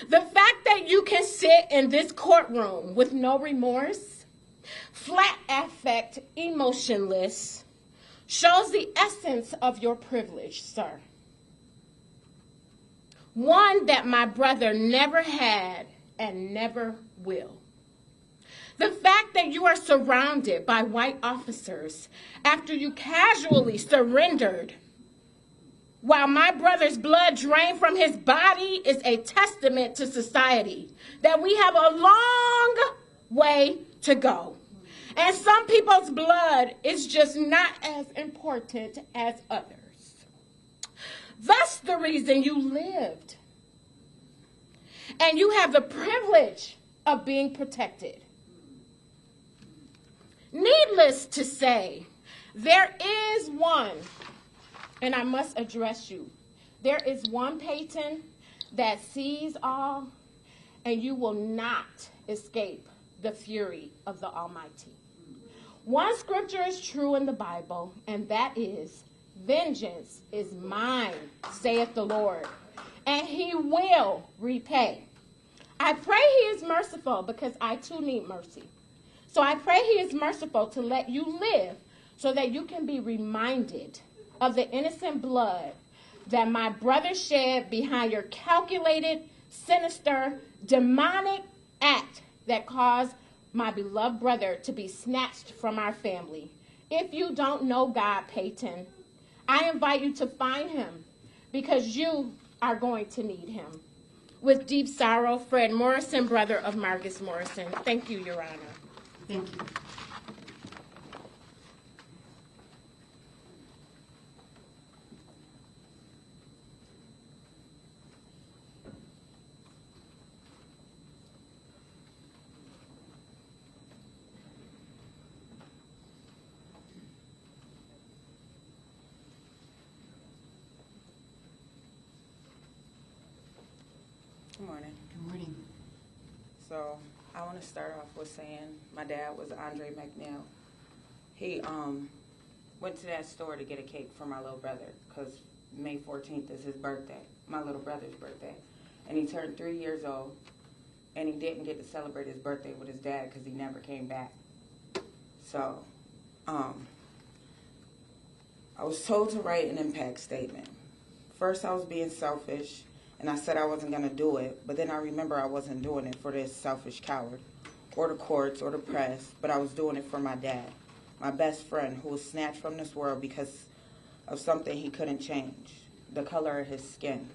The fact that you can sit in this courtroom with no remorse, flat affect, emotionless, shows the essence of your privilege, sir. One that my brother never had and never will. The fact that you are surrounded by white officers after you casually surrendered while my brother's blood drained from his body is a testament to society that we have a long way to go. And some people's blood is just not as important as others. Thus the reason you lived. And you have the privilege of being protected. Needless to say, there is one, and I must address you. There is one Peyton that sees all, and you will not escape the fury of the Almighty. One scripture is true in the Bible, and that is, vengeance is mine, saith the Lord, and he will repay. I pray he is merciful because I too need mercy. So I pray he is merciful to let you live so that you can be reminded of the innocent blood that my brother shed behind your calculated, sinister, demonic act that caused my beloved brother to be snatched from our family. If you don't know God, Peyton, I invite you to find him because you are going to need him. With deep sorrow, Fred Morrison, brother of Marcus Morrison. Thank you, Your Honor. Thank you. Good morning. Good morning. So I want to start off with saying my dad was Andre McNeil. He went to that store to get a cake for my little brother because May 14th is his birthday, my little brother's birthday. And he turned 3 years old, and he didn't get to celebrate his birthday with his dad because he never came back. So I was told to write an impact statement. First, I was being selfish, and I said I wasn't going to do it, but then I remember I wasn't doing it for this selfish coward or the courts or the press, but I was doing it for my dad, my best friend who was snatched from this world because of something he couldn't change, the color of his skin.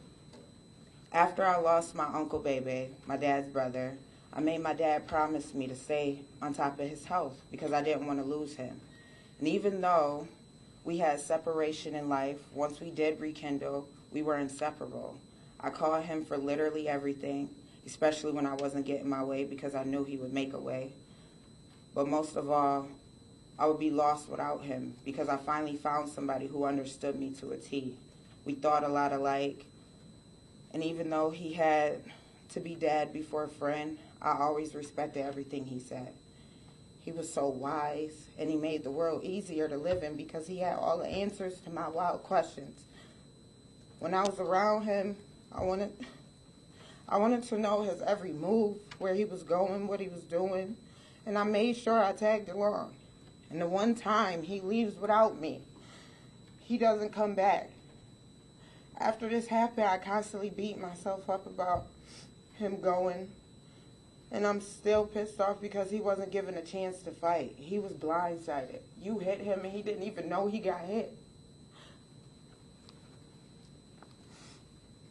After I lost my Uncle Bebe, my dad's brother, I made my dad promise me to stay on top of his health because I didn't want to lose him. And even though we had separation in life, once we did rekindle, we were inseparable. I called him for literally everything, especially when I wasn't getting my way because I knew he would make a way. But most of all, I would be lost without him because I finally found somebody who understood me to a T. We thought a lot alike, and even though he had to be dad before a friend, I always respected everything he said. He was so wise, and he made the world easier to live in because he had all the answers to my wild questions. When I was around him, I wanted to know his every move, where he was going, what he was doing, and I made sure I tagged along. And the one time he leaves without me, he doesn't come back. After this happened, I constantly beat myself up about him going, and I'm still pissed off because he wasn't given a chance to fight. He was blindsided. You hit him and he didn't even know he got hit.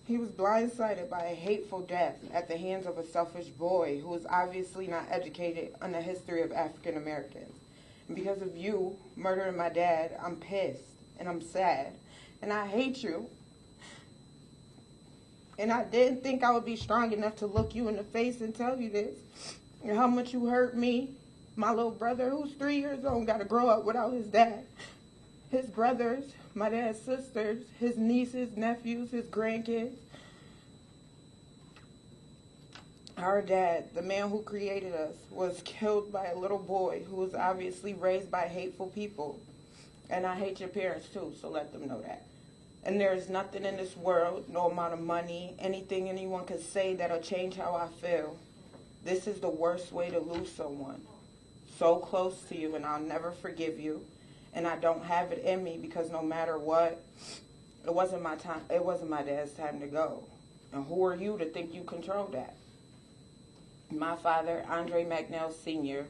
He was blindsided by a hateful death at the hands of a selfish boy who was obviously not educated on the history of African Americans. And because of you murdering my dad, I'm pissed and I'm sad and I hate you. And I didn't think I would be strong enough to look you in the face and tell you this. And how much you hurt me. My little brother, who's 3 years old, got to grow up without his dad. His brothers, my dad's sisters, his nieces, nephews, his grandkids. Our dad, the man who created us, was killed by a little boy who was obviously raised by hateful people. And I hate your parents too, so let them know that. And there's nothing in this world, no amount of money, anything anyone could say that'll change how I feel. This is the worst way to lose someone. So close to you, and I'll never forgive you. And I don't have it in me because no matter what, it wasn't my time. It wasn't my dad's time to go. And who are you to think you control that? My father, Andre McNeil Sr.,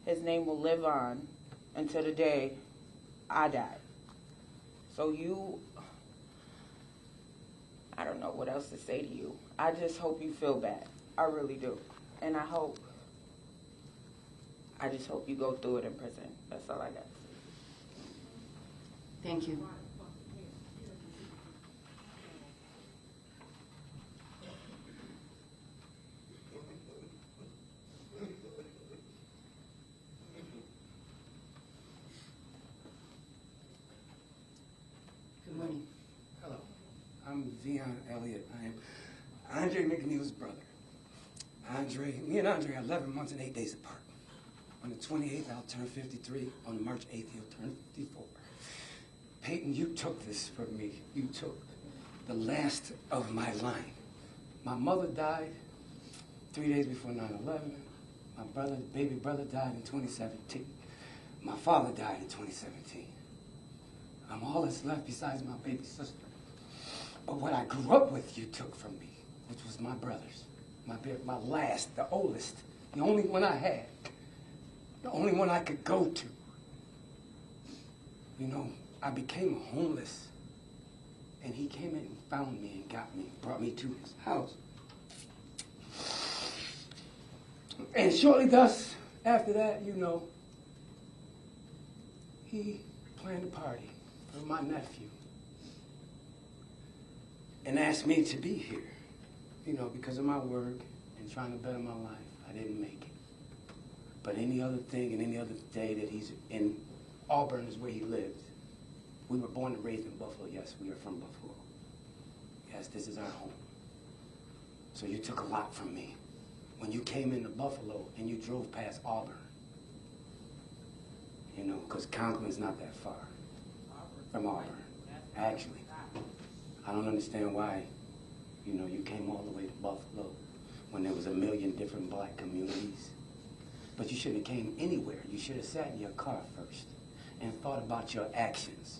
his name will live on until the day I die. So I don't know what else to say to you. I just hope you feel bad. I really do. And I just hope you go through it in prison. That's all I got. Thank you. Good morning. Hello. I'm Zion Elliott. I am Andre McNeil's brother. Me and Andre are 11 months and 8 days apart. On the 28th, I'll turn 53. On March 8th, he'll turn 54. Peyton, you took this from me. You took the last of my line. My mother died 3 days before 9/11. My brother, baby brother, died in 2017. My father died in 2017. I'm all that's left besides my baby sister. But what I grew up with, you took from me, which was my brothers. My last, the oldest, the only one I had, the only one I could go to. You know, I became homeless, and he came in and found me and got me, brought me to his house. And shortly thus, after that, you know, he planned a party for my nephew and asked me to be here. You know, because of my work and trying to better my life, I didn't make it. But any other thing and any other day that he's in Auburn is where he lived. We were born and raised in Buffalo. Yes, we are from Buffalo. Yes, this is our home. So you took a lot from me when you came into Buffalo and you drove past Auburn. You know, because Conklin's not that far from Auburn, actually. I don't understand why, you know, you came all the way to Buffalo when there was a million different black communities. But you shouldn't have came anywhere. You should have sat in your car first and thought about your actions.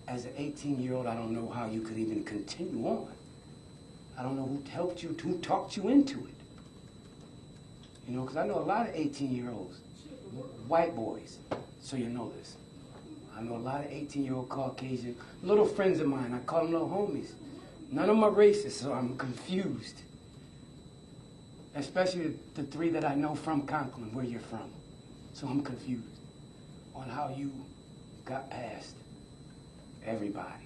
As an 18-year-old, I don't know how you could even continue on. I don't know who helped you, who talked you into it. You know, because I know a lot of 18-year-olds, white boys, so you know this. I know a lot of 18-year-old Caucasian, little friends of mine, I call them little homies. None of them are racist, so I'm confused. Especially the three that I know from Conklin, where you're from. So I'm confused on how you got past everybody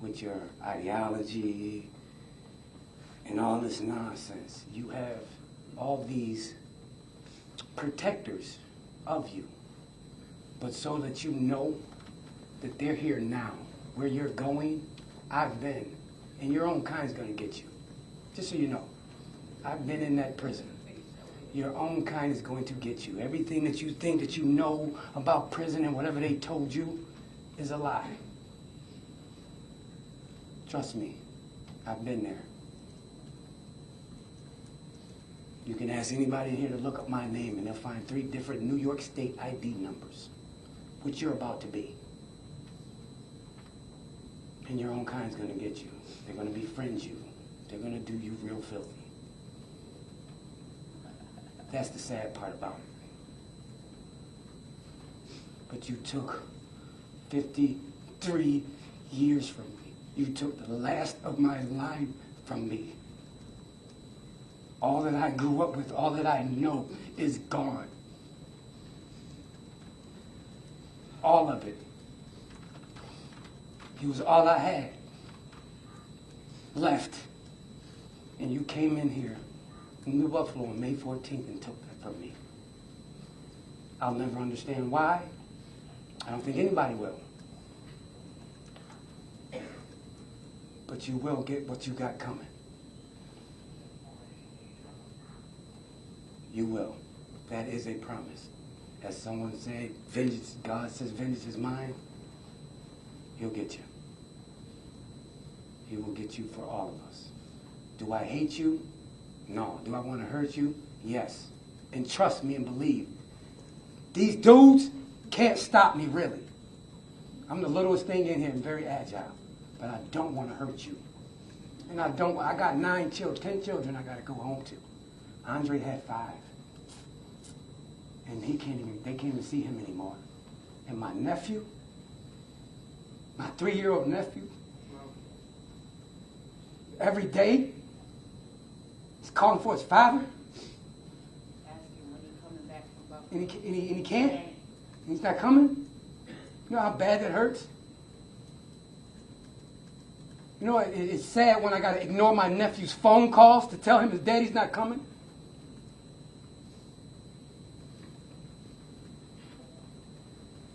with your ideology and all this nonsense. You have all these protectors of you, but so that you know that they're here now. Where you're going, I've been, and your own kind's gonna get you. Just so you know, I've been in that prison. Your own kind is going to get you. Everything that you think that you know about prison and whatever they told you is a lie. Trust me, I've been there. You can ask anybody here to look up my name and they'll find 3 different New York State ID numbers, which you're about to be. And your own kind's gonna get you. They're gonna befriend you. They're gonna do you real filthy. That's the sad part about it. But you took 53 years from me. You took the last of my line from me. All that I grew up with, all that I know is gone. All of it. He was all I had left. And you came in here in New Buffalo on May 14th and took that from me. I'll never understand why. I don't think anybody will. But you will get what you got coming. You will. That is a promise. As someone said, vengeance, God says vengeance is mine. He'll get you. He will get you for all of us. Do I hate you? No. Do I want to hurt you? Yes. And trust me and believe. These dudes can't stop me, really. I'm the littlest thing in here and very agile. But I don't want to hurt you. And I got 9 children, 10 children I got to go home to. Andre had 5. And they can't even see him anymore. And my nephew, my 3-year-old nephew, every day, he's calling for his father. And he can't? And he's not coming? You know how bad that hurts? You know, it's sad when I got to ignore my nephew's phone calls to tell him his daddy's not coming.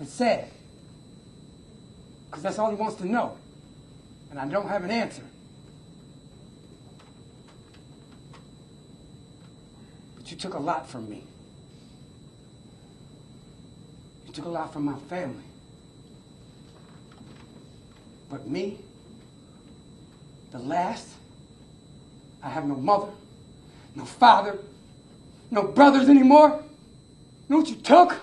It's sad. Because that's all he wants to know. And I don't have an answer. But you took a lot from me. took a lot from my family. But me, the last, I have no mother, no father, no brothers anymore. You know what you took?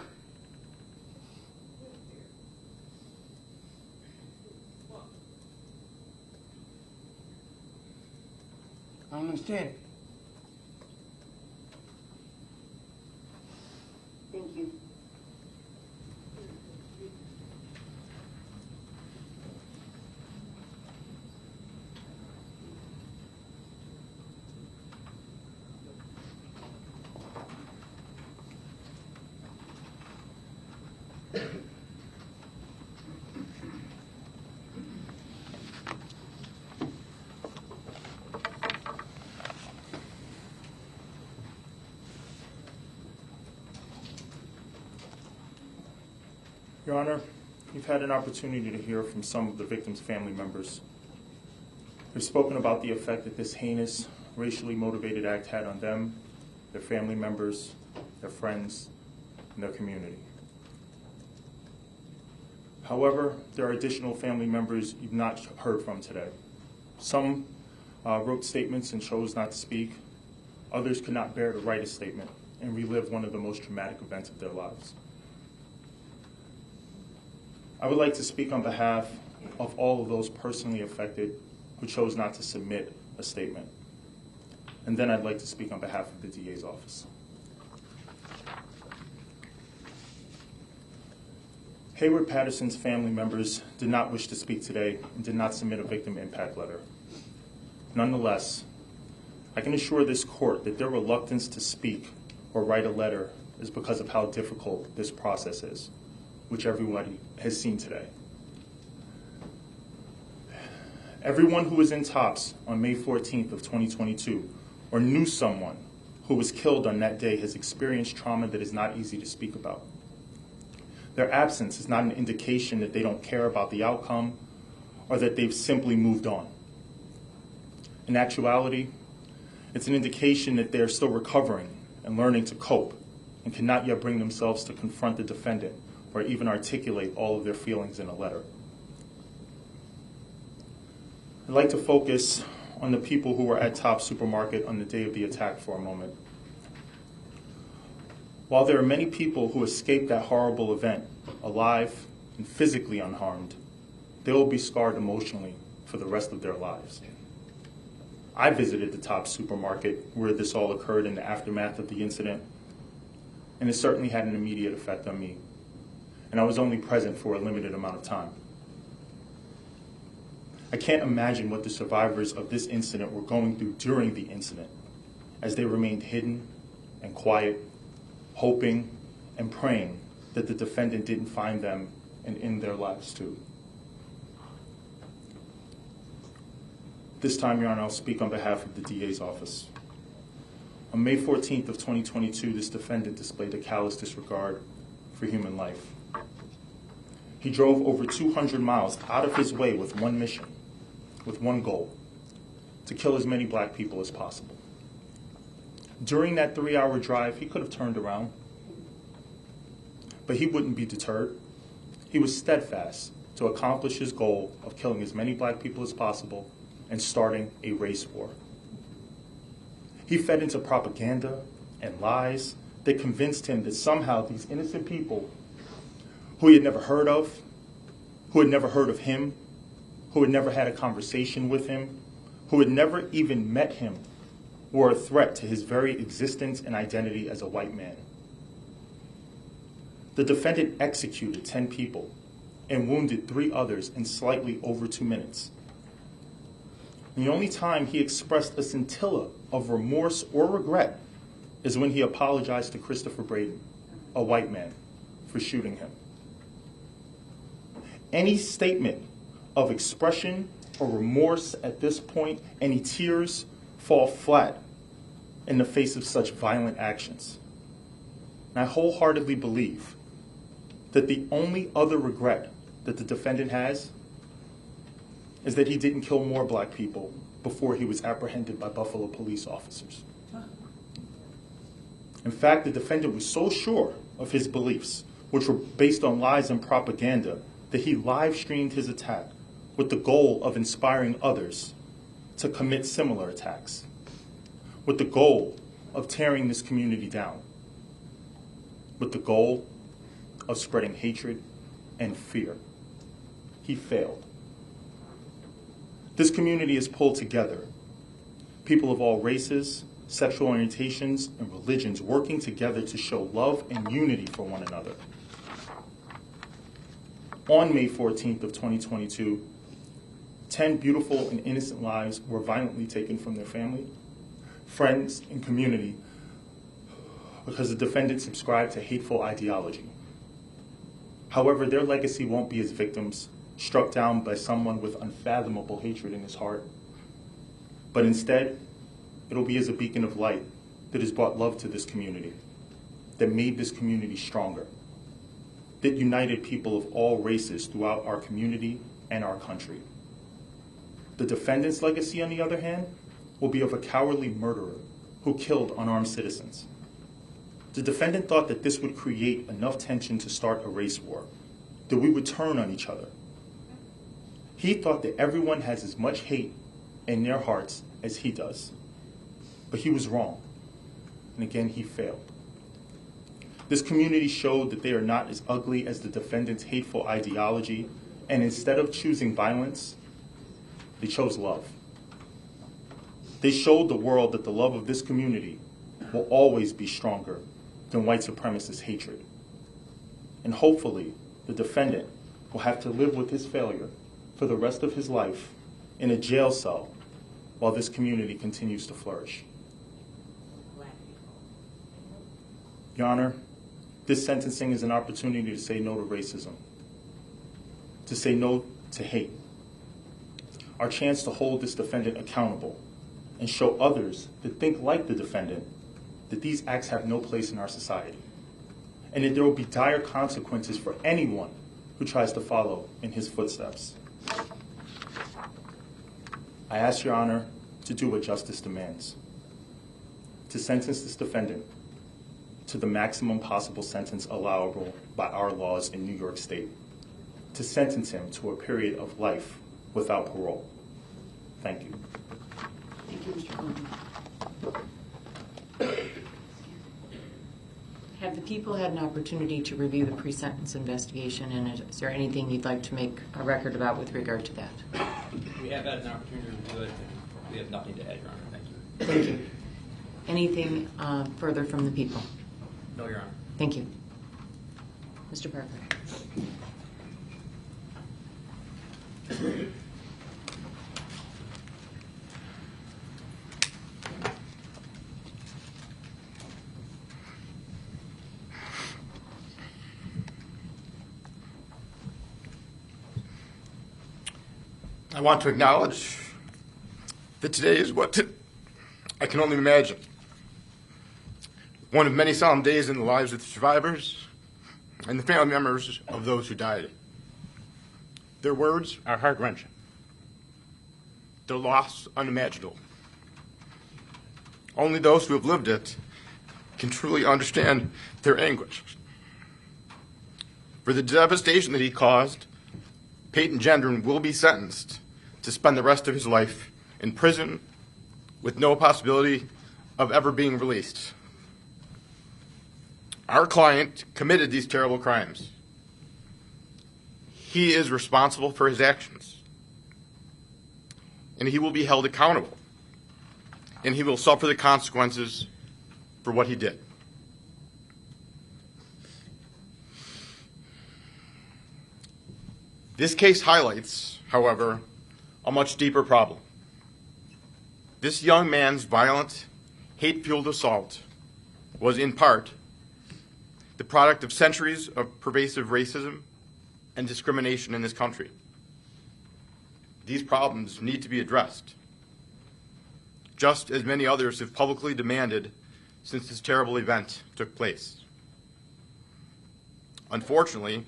I don't understand it. Thank you. Your Honor, you've had an opportunity to hear from some of the victims' family members. They've spoken about the effect that this heinous, racially motivated act had on them, their family members, their friends, and their community. However, there are additional family members you've not heard from today. Some wrote statements and chose not to speak. Others could not bear to write a statement and relive one of the most traumatic events of their lives. I would like to speak on behalf of all of those personally affected who chose not to submit a statement. And then I'd like to speak on behalf of the DA's office. Hayward Patterson's family members did not wish to speak today and did not submit a victim impact letter. Nonetheless, I can assure this court that their reluctance to speak or write a letter is because of how difficult this process is, which everybody has seen today. Everyone who was in TOPS on May 14th of 2022 or knew someone who was killed on that day has experienced trauma that is not easy to speak about. Their absence is not an indication that they don't care about the outcome or that they've simply moved on. In actuality, it's an indication that they're still recovering and learning to cope and cannot yet bring themselves to confront the defendant or even articulate all of their feelings in a letter. I'd like to focus on the people who were at Tops Supermarket on the day of the attack for a moment. While there are many people who escaped that horrible event alive and physically unharmed, they will be scarred emotionally for the rest of their lives. I visited the Tops Supermarket where this all occurred in the aftermath of the incident, and it certainly had an immediate effect on me. And I was only present for a limited amount of time. I can't imagine what the survivors of this incident were going through during the incident, as they remained hidden and quiet, hoping and praying that the defendant didn't find them and end their lives too. This time, Your Honor, I'll speak on behalf of the DA's office. On May 14th of 2022, this defendant displayed a callous disregard for human life. He drove over 200 miles out of his way with one mission, with one goal, to kill as many black people as possible. During that 3-hour drive, he could have turned around, but he wouldn't be deterred. He was steadfast to accomplish his goal of killing as many black people as possible and starting a race war. He fed into propaganda and lies that convinced him that somehow these innocent people who he had never heard of, who had never heard of him, who had never had a conversation with him, who had never even met him, were a threat to his very existence and identity as a white man. The defendant executed 10 people and wounded 3 others in slightly over 2 minutes. And the only time he expressed a scintilla of remorse or regret is when he apologized to Christopher Braden, a white man, for shooting him. Any statement of expression or remorse at this point, any tears, fall flat in the face of such violent actions. And I wholeheartedly believe that the only other regret that the defendant has is that he didn't kill more black people before he was apprehended by Buffalo police officers. In fact, the defendant was so sure of his beliefs, which were based on lies and propaganda, that he live streamed his attack with the goal of inspiring others to commit similar attacks, with the goal of tearing this community down, with the goal of spreading hatred and fear. He failed. This community is pulled together. People of all races, sexual orientations, and religions working together to show love and unity for one another. On May 14th of 2022, 10 beautiful and innocent lives were violently taken from their family, friends, and community because the defendant subscribed to hateful ideology. However, their legacy won't be as victims struck down by someone with unfathomable hatred in his heart, but instead, it'll be as a beacon of light that has brought love to this community, that made this community stronger, that united people of all races throughout our community and our country. The defendant's legacy, on the other hand, will be of a cowardly murderer who killed unarmed citizens. The defendant thought that this would create enough tension to start a race war, that we would turn on each other. He thought that everyone has as much hate in their hearts as he does. But he was wrong. And again, he failed. This community showed that they are not as ugly as the defendant's hateful ideology, and instead of choosing violence, they chose love. They showed the world that the love of this community will always be stronger than white supremacist hatred. And hopefully, the defendant will have to live with his failure for the rest of his life in a jail cell while this community continues to flourish. Your Honor, this sentencing is an opportunity to say no to racism, to say no to hate. Our chance to hold this defendant accountable and show others that think like the defendant that these acts have no place in our society, and that there will be dire consequences for anyone who tries to follow in his footsteps. I ask Your Honor to do what justice demands, to sentence this defendant to the maximum possible sentence allowable by our laws in New York State, to sentence him to a period of life without parole. Thank you. Thank you, Mr. Gunman. Have the people had an opportunity to review the pre-sentence investigation, and is there anything you'd like to make a record about with regard to that? We have had an opportunity to do it. We have nothing to add, Your Honor. Thank you. Thank you. Anything further from the people? No, Your Honor. Thank you. Mr. Parker. I want to acknowledge that today is what I can only imagine. One of many solemn days in the lives of the survivors and the family members of those who died. Their words are heart-wrenching. Their loss unimaginable. Only those who have lived it can truly understand their anguish. For the devastation that he caused, Peyton Gendron will be sentenced to spend the rest of his life in prison with no possibility of ever being released. Our client committed these terrible crimes. He is responsible for his actions, and he will be held accountable, and he will suffer the consequences for what he did. This case highlights, however, a much deeper problem. This young man's violent, hate-fueled assault was in part the product of centuries of pervasive racism and discrimination in this country. These problems need to be addressed, just as many others have publicly demanded since this terrible event took place. Unfortunately,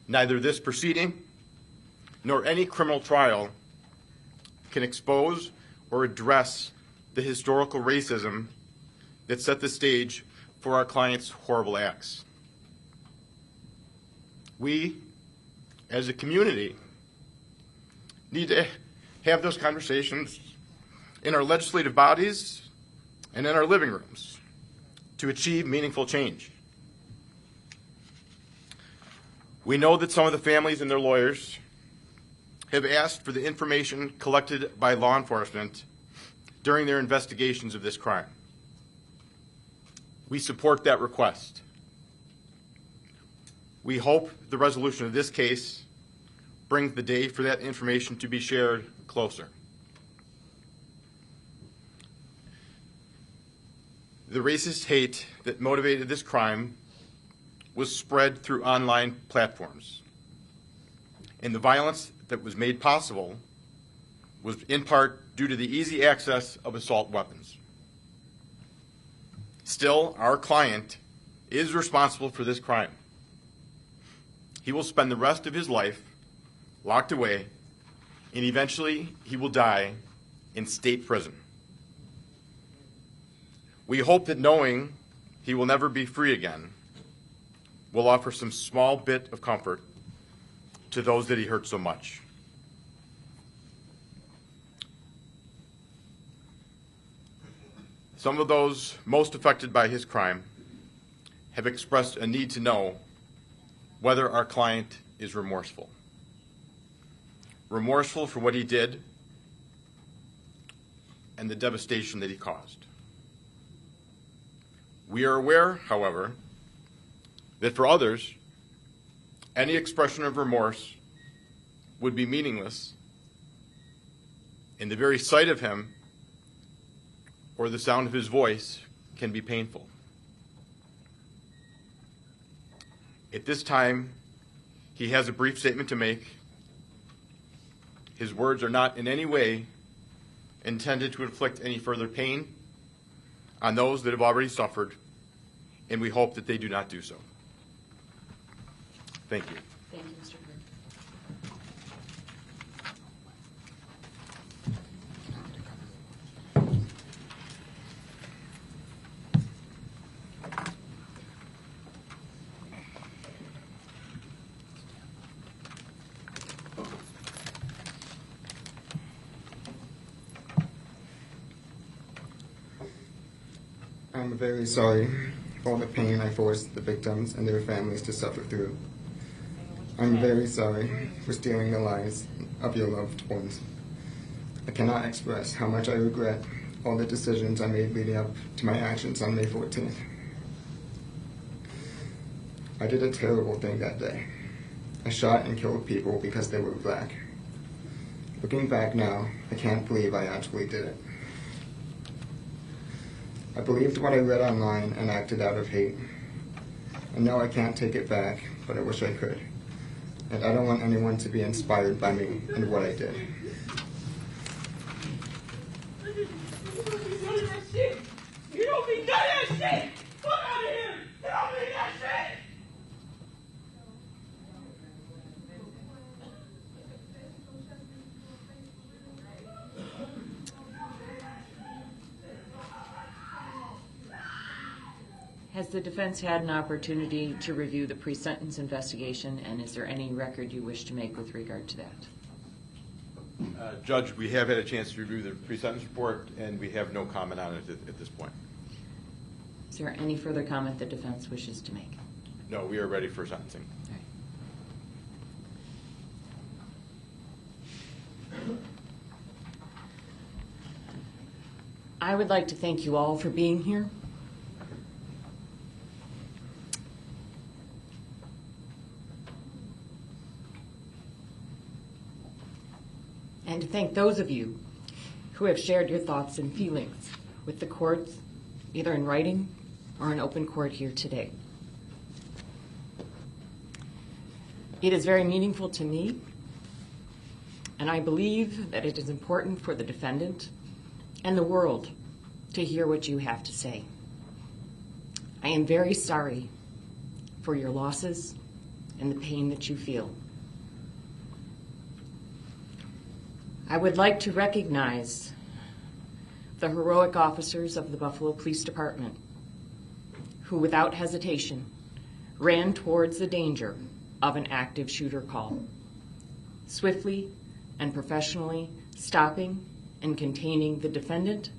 neither this proceeding nor any criminal trial can expose or address the historical racism that set the stage for our client's horrible acts. We, as a community, need to have those conversations in our legislative bodies and in our living rooms to achieve meaningful change. We know that some of the families and their lawyers have asked for the information collected by law enforcement during their investigations of this crime. We support that request. We hope the resolution of this case brings the day for that information to be shared closer. The racist hate that motivated this crime was spread through online platforms. And the violence that was made possible was in part due to the easy access of assault weapons. Still, our client is responsible for this crime. He will spend the rest of his life locked away, and eventually he will die in state prison. We hope that knowing he will never be free again will offer some small bit of comfort to those that he hurt so much. Some of those most affected by his crime have expressed a need to know whether our client is remorseful. Remorseful for what he did and the devastation that he caused. We are aware, however, that for others, any expression of remorse would be meaningless, and the very sight of him or the sound of his voice can be painful. At this time, he has a brief statement to make. His words are not in any way intended to inflict any further pain on those that have already suffered, and we hope that they do not do so. Thank you. Thank you, Mr. Green. I'm very sorry for all the pain I forced the victims and their families to suffer through. I'm very sorry for stealing the lives of your loved ones. I cannot express how much I regret all the decisions I made leading up to my actions on May 14th. I did a terrible thing that day. I shot and killed people because they were black. Looking back now, I can't believe I actually did it. I believed what I read online and acted out of hate. I know I can't take it back, but I wish I could. And I don't want anyone to be inspired by me and what I did. You don't mean none of that shit! Fuck out of here! You don't mean that shit! Has the defense had an opportunity to review the pre-sentence investigation, and is there any record you wish to make with regard to that? Judge, we have had a chance to review the pre-sentence report, and we have no comment on it at this point. Is there any further comment the defense wishes to make? No, we are ready for sentencing. I would like to thank you all for being here. And to thank those of you who have shared your thoughts and feelings with the courts, either in writing or in open court here today. It is very meaningful to me, and I believe that it is important for the defendant and the world to hear what you have to say. I am very sorry for your losses and the pain that you feel. I would like to recognize the heroic officers of the Buffalo Police Department who, without hesitation, ran towards the danger of an active shooter call, swiftly and professionally stopping and containing the defendant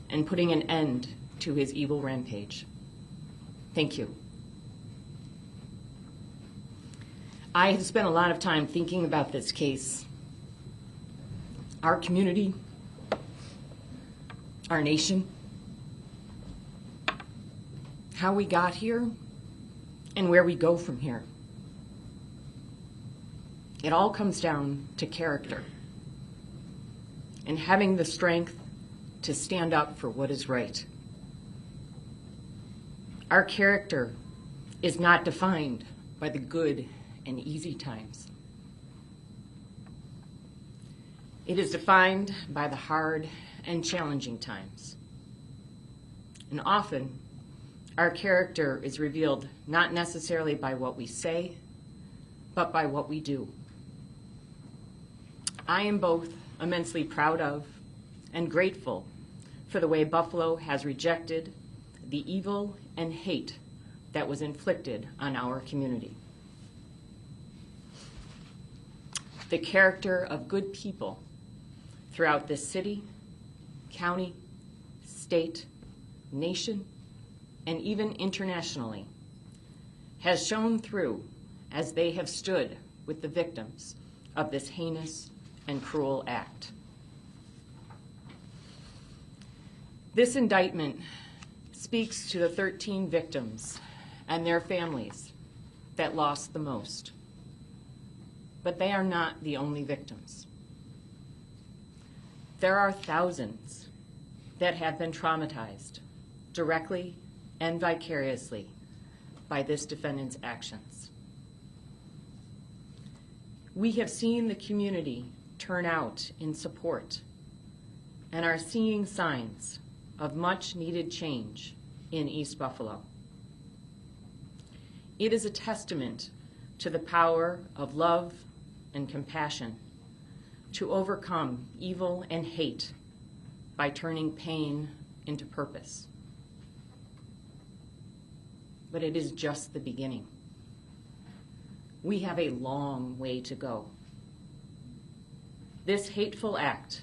and putting an end to his evil rampage. Thank you. I have spent a lot of time thinking about this case, our community, our nation, how we got here, and where we go from here. It all comes down to character and having the strength to stand up for what is right. Our character is not defined by the good and easy times. It is defined by the hard and challenging times. And often, our character is revealed not necessarily by what we say, but by what we do. I am both immensely proud of and grateful for the way Buffalo has rejected the evil and hate that was inflicted on our community. The character of good people throughout this city, county, state, nation, and even internationally has shown through as they have stood with the victims of this heinous and cruel act. This indictment speaks to the 13 victims and their families that lost the most. But they are not the only victims. There are thousands that have been traumatized directly and vicariously by this defendant's actions. We have seen the community turn out in support and are seeing signs of much needed change in East Buffalo. It is a testament to the power of love and compassion to overcome evil and hate by turning pain into purpose. But it is just the beginning. We have a long way to go. This hateful act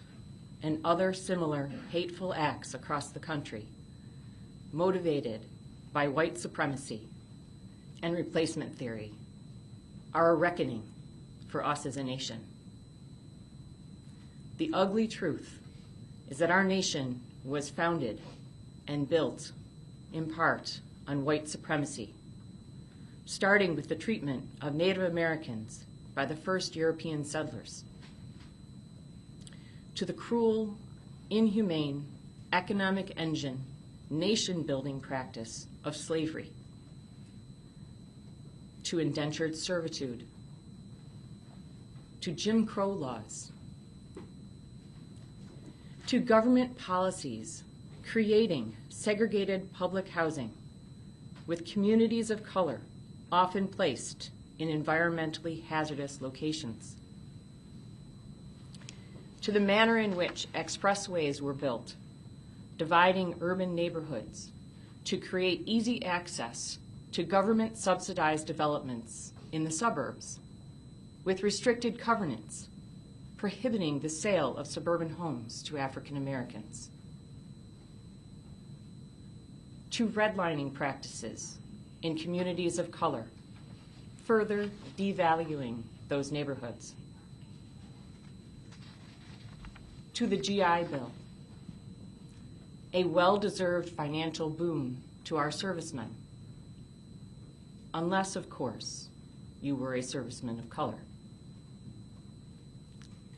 and other similar hateful acts across the country, motivated by white supremacy and replacement theory, are a reckoning for us as a nation. The ugly truth is that our nation was founded and built in part on white supremacy, starting with the treatment of Native Americans by the first European settlers, to the cruel, inhumane, economic engine, nation-building practice of slavery, to indentured servitude, to Jim Crow laws, to government policies creating segregated public housing with communities of color often placed in environmentally hazardous locations, to the manner in which expressways were built, dividing urban neighborhoods to create easy access to government-subsidized developments in the suburbs with restricted covenants prohibiting the sale of suburban homes to African Americans, to redlining practices in communities of color, further devaluing those neighborhoods, to the GI Bill, a well-deserved financial boon to our servicemen, unless, of course, you were a serviceman of color,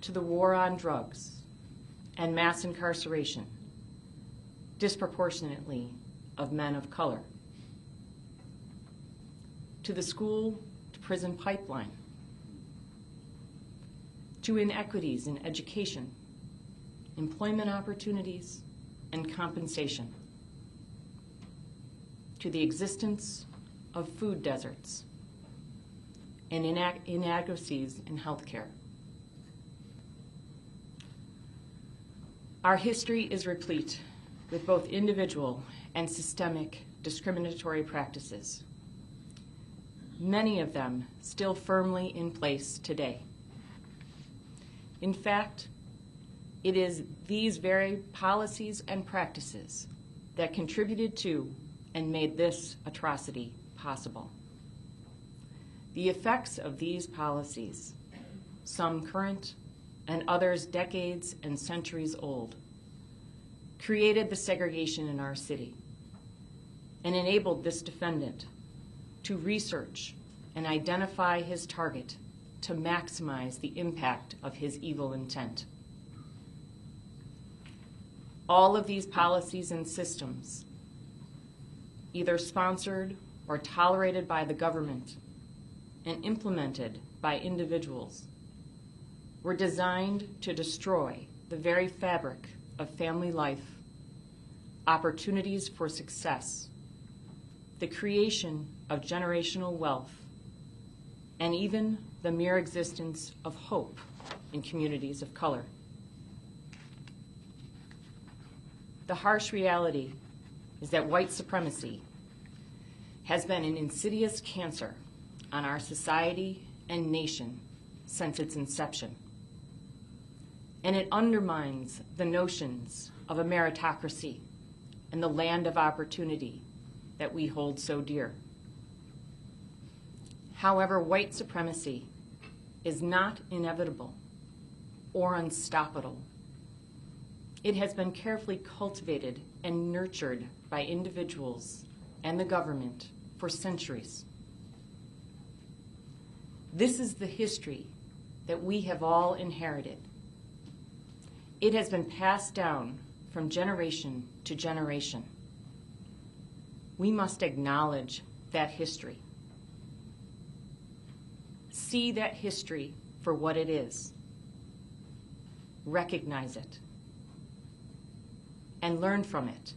to the war on drugs and mass incarceration, disproportionately of men of color, to the school-to-prison pipeline, to inequities in education, employment opportunities, and compensation, to the existence of food deserts and inadequacies in healthcare. Our history is replete with both individual and systemic discriminatory practices. many of them still firmly in place today. In fact, it is these very policies and practices that contributed to and made this atrocity possible. The effects of these policies, some current and others decades and centuries old, created the segregation in our city and enabled this defendant to research and identify his target to maximize the impact of his evil intent. All of these policies and systems, either sponsored or tolerated by the government and implemented by individuals, were designed to destroy the very fabric of family life, opportunities for success, the creation of generational wealth, and even the mere existence of hope in communities of color. The harsh reality is that white supremacy has been an insidious cancer on our society and nation since its inception. And it undermines the notions of a meritocracy and the land of opportunity that we hold so dear. However, white supremacy is not inevitable or unstoppable. It has been carefully cultivated and nurtured by individuals and the government for centuries. This is the history that we have all inherited. It has been passed down from generation to generation. We must acknowledge that history. See that history for what it is. Recognize it. And learn from it,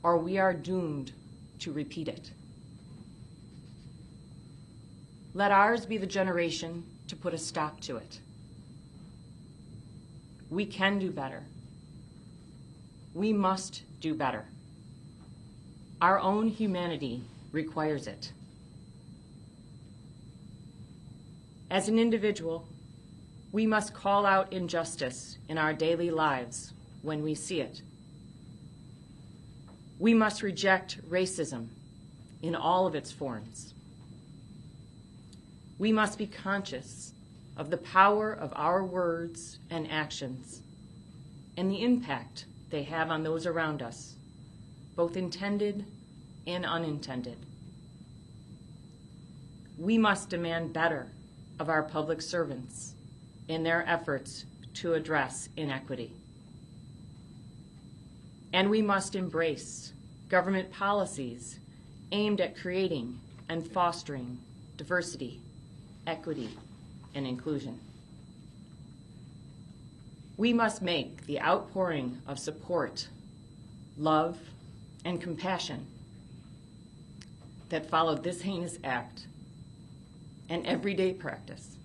or we are doomed to repeat it. Let ours be the generation to put a stop to it. We can do better. We must do better. Our own humanity requires it. As an individual, we must call out injustice in our daily lives when we see it. We must reject racism in all of its forms. We must be conscious of the power of our words and actions and the impact they have on those around us, both intended and unintended. We must demand better of our public servants in their efforts to address inequity. And we must embrace government policies aimed at creating and fostering diversity, equity, and inclusion. We must make the outpouring of support, love, and compassion that followed this heinous act an everyday practice.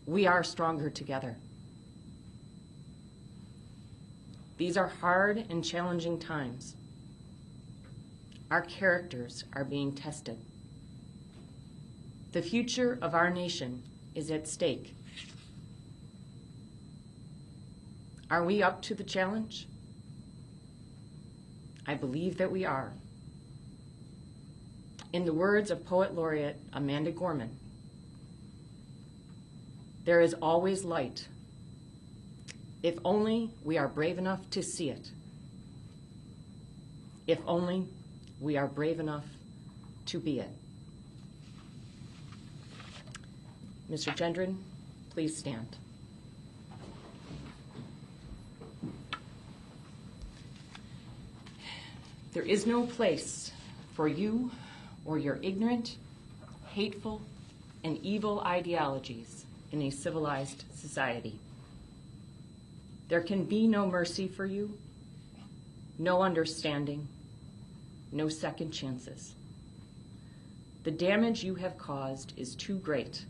We are stronger together. These are hard and challenging times. Our characters are being tested. The future of our nation is at stake. Are we up to the challenge? I believe that we are. In the words of Poet Laureate Amanda Gorman, there is always light, if only we are brave enough to see it. If only we are brave enough to be it. Mr. Gendron, please stand. There is no place for you or your ignorant, hateful, and evil ideologies in a civilized society. There can be no mercy for you, no understanding, no second chances. The damage you have caused is too great,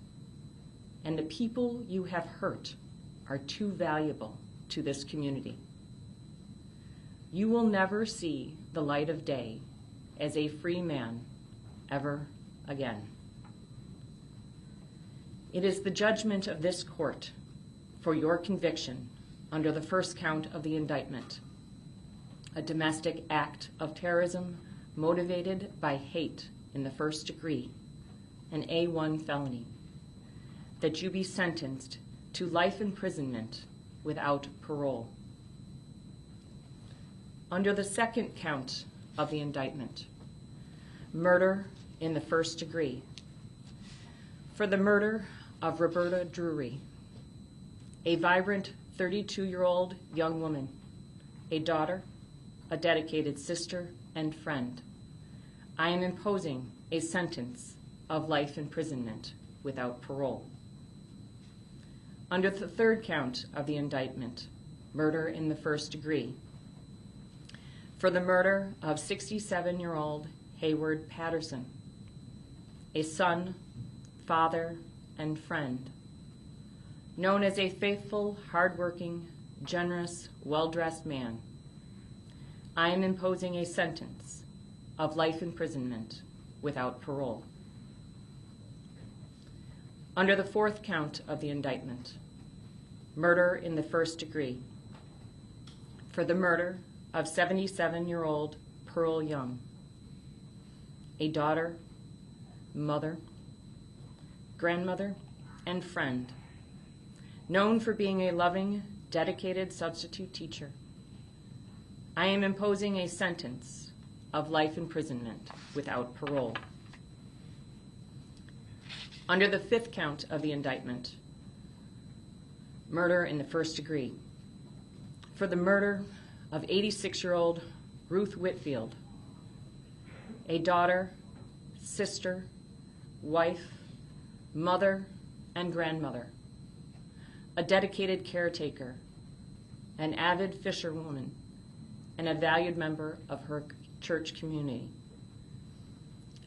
and the people you have hurt are too valuable to this community. You will never see the light of day as a free man ever again. It is the judgment of this court for your conviction under the first count of the indictment, a domestic act of terrorism motivated by hate in the first degree, an A1 felony, that you be sentenced to life imprisonment without parole. Under the second count of the indictment, murder in the first degree, for the murder of Roberta Drury, a vibrant 32-year-old young woman, a daughter, a dedicated sister and friend, I am imposing a sentence of life imprisonment without parole. Under the third count of the indictment, murder in the first degree, for the murder of 67-year-old Hayward Patterson, a son, father, and friend, known as a faithful, hardworking, generous, well-dressed man, I am imposing a sentence of life imprisonment without parole. Under the fourth count of the indictment, murder in the first degree, for the murder of 77-year-old Pearl Young, a daughter, mother, grandmother, and friend, known for being a loving, dedicated substitute teacher, I am imposing a sentence of life imprisonment without parole. Under the fifth count of the indictment, murder in the first degree, for the murder of 86-year-old Ruth Whitfield, a daughter, sister, wife, mother, and grandmother, a dedicated caretaker, an avid fisherwoman, and a valued member of her church community.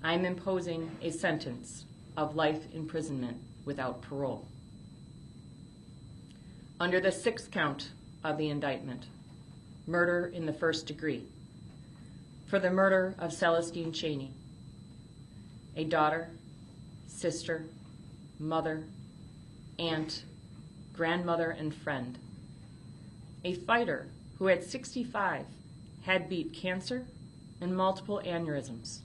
I am imposing a sentence of life imprisonment without parole. Under the sixth count of the indictment, murder in the first degree, for the murder of Celestine Cheney, a daughter, sister, mother, aunt, grandmother, and friend, a fighter who at 65 had beat cancer and multiple aneurysms,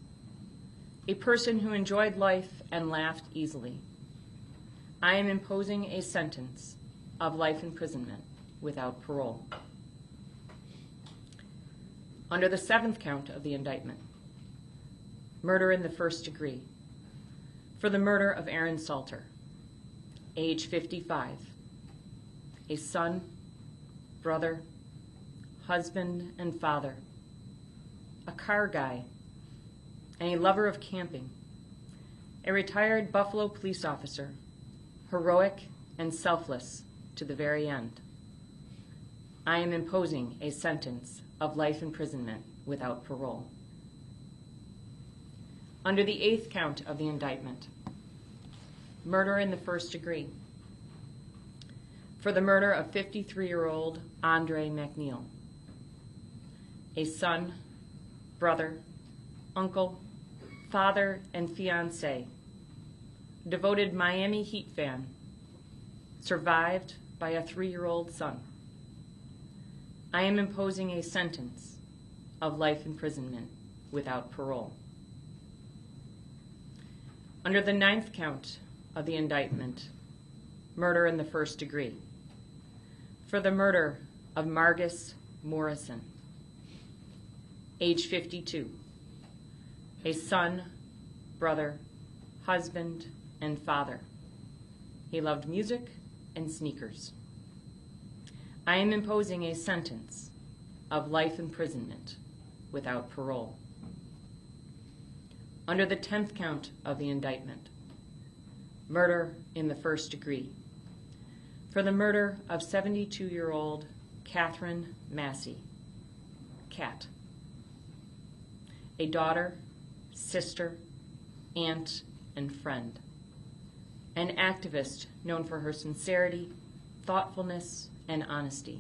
a person who enjoyed life and laughed easily. I am imposing a sentence of life imprisonment without parole. Under the seventh count of the indictment, murder in the first degree, for the murder of Aaron Salter, age 55, a son, brother, husband, and father, a car guy, and a lover of camping, a retired Buffalo police officer, heroic and selfless to the very end. I am imposing a sentence of life imprisonment without parole. Under the eighth count of the indictment, murder in the first degree, for the murder of 53-year-old Andre McNeil, a son, brother, uncle, father, and fiancé, devoted Miami Heat fan, survived by a 3-year-old son. I am imposing a sentence of life imprisonment without parole. Under the ninth count of the indictment, murder in the first degree, for the murder of Margus Morrison, age 52, a son, brother, husband, and father. He loved music and sneakers. I am imposing a sentence of life imprisonment without parole. Under the 10th count of the indictment, murder in the first degree, for the murder of 72-year-old Catherine Massey, Cat, a daughter, sister, aunt, and friend, an activist known for her sincerity, thoughtfulness, and honesty.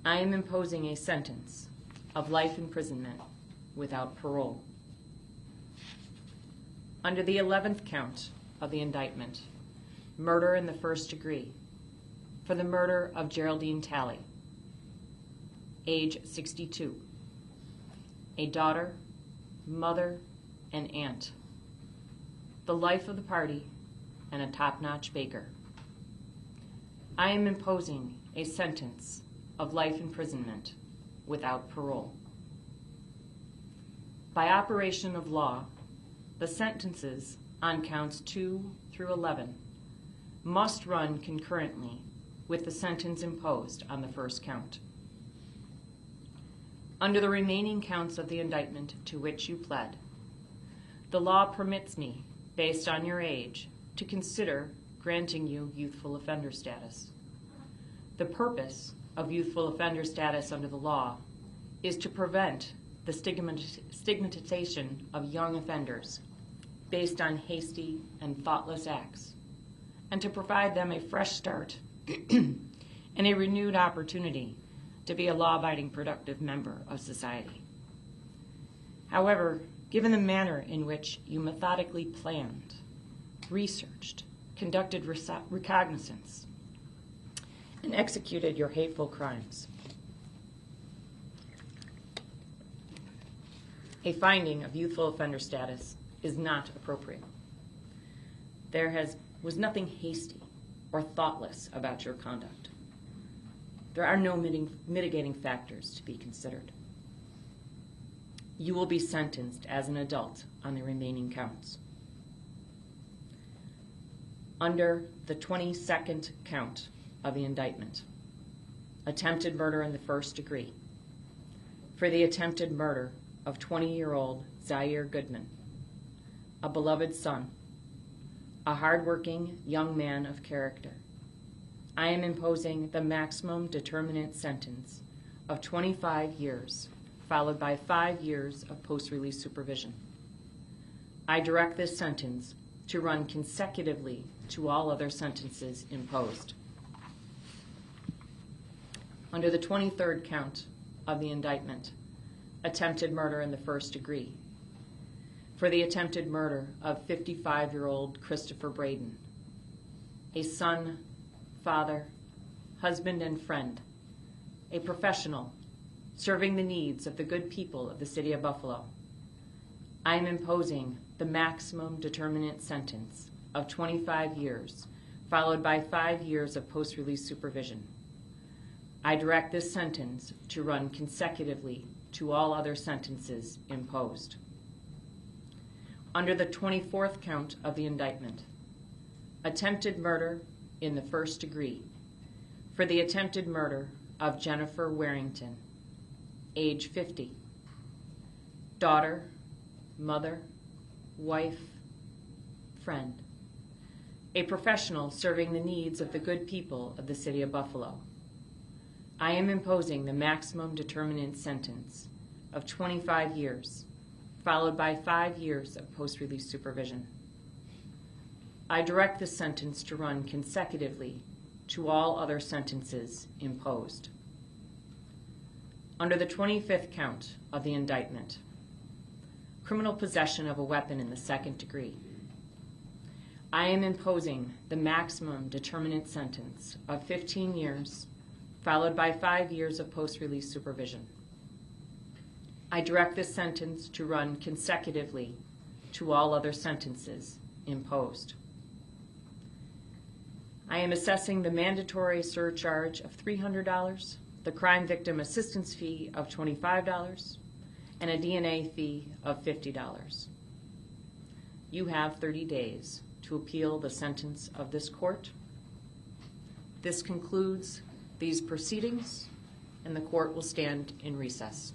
I am imposing a sentence of life imprisonment without parole. Under the 11th count of the indictment, murder in the first degree, for the murder of Geraldine Talley, age 62, a daughter, mother, and aunt, the life of the party, and a top-notch baker. I am imposing a sentence of life imprisonment without parole. By operation of law, the sentences on counts 2 through 11 must run concurrently with the sentence imposed on the first count. Under the remaining counts of the indictment to which you pled, the law permits me, based on your age, to consider granting you youthful offender status. The purpose of youthful offender status under the law is to prevent the stigmatization of young offenders based on hasty and thoughtless acts, and to provide them a fresh start and a renewed opportunity to be a law-abiding, productive member of society. However, given the manner in which you methodically planned, researched, conducted recognizance, and executed your hateful crimes, a finding of youthful offender status is not appropriate. There was nothing hasty or thoughtless about your conduct. There are no mitigating factors to be considered. You will be sentenced as an adult on the remaining counts. Under the 22nd count of the indictment, attempted murder in the first degree, for the attempted murder of 20-year-old Zaire Goodman, a beloved son, a hardworking young man of character, I am imposing the maximum determinate sentence of 25 years, followed by 5 years of post-release supervision. I direct this sentence to run consecutively to all other sentences imposed. Under the 23rd count of the indictment, attempted murder in the first degree, for the attempted murder of 55-year-old Christopher Braden, a son, father, husband, and friend, a professional serving the needs of the good people of the city of Buffalo. I am imposing the maximum determinate sentence of 25 years, followed by 5 years of post-release supervision. I direct this sentence to run consecutively to all other sentences imposed. Under the 24th count of the indictment, attempted murder in the first degree, for the attempted murder of Jennifer Warrington, age 50, daughter, mother, wife, friend, a professional serving the needs of the good people of the city of Buffalo. I am imposing the maximum determinate sentence of 25 years, followed by 5 years of post-release supervision. I direct this sentence to run consecutively to all other sentences imposed. Under the 25th count of the indictment, criminal possession of a weapon in the second degree, I am imposing the maximum determinate sentence of 15 years, followed by 5 years of post-release supervision. I direct this sentence to run consecutively to all other sentences imposed. I am assessing the mandatory surcharge of $300, the crime victim assistance fee of $25, and a DNA fee of $50. You have 30 days to appeal the sentence of this court. This concludes these proceedings, and the court will stand in recess.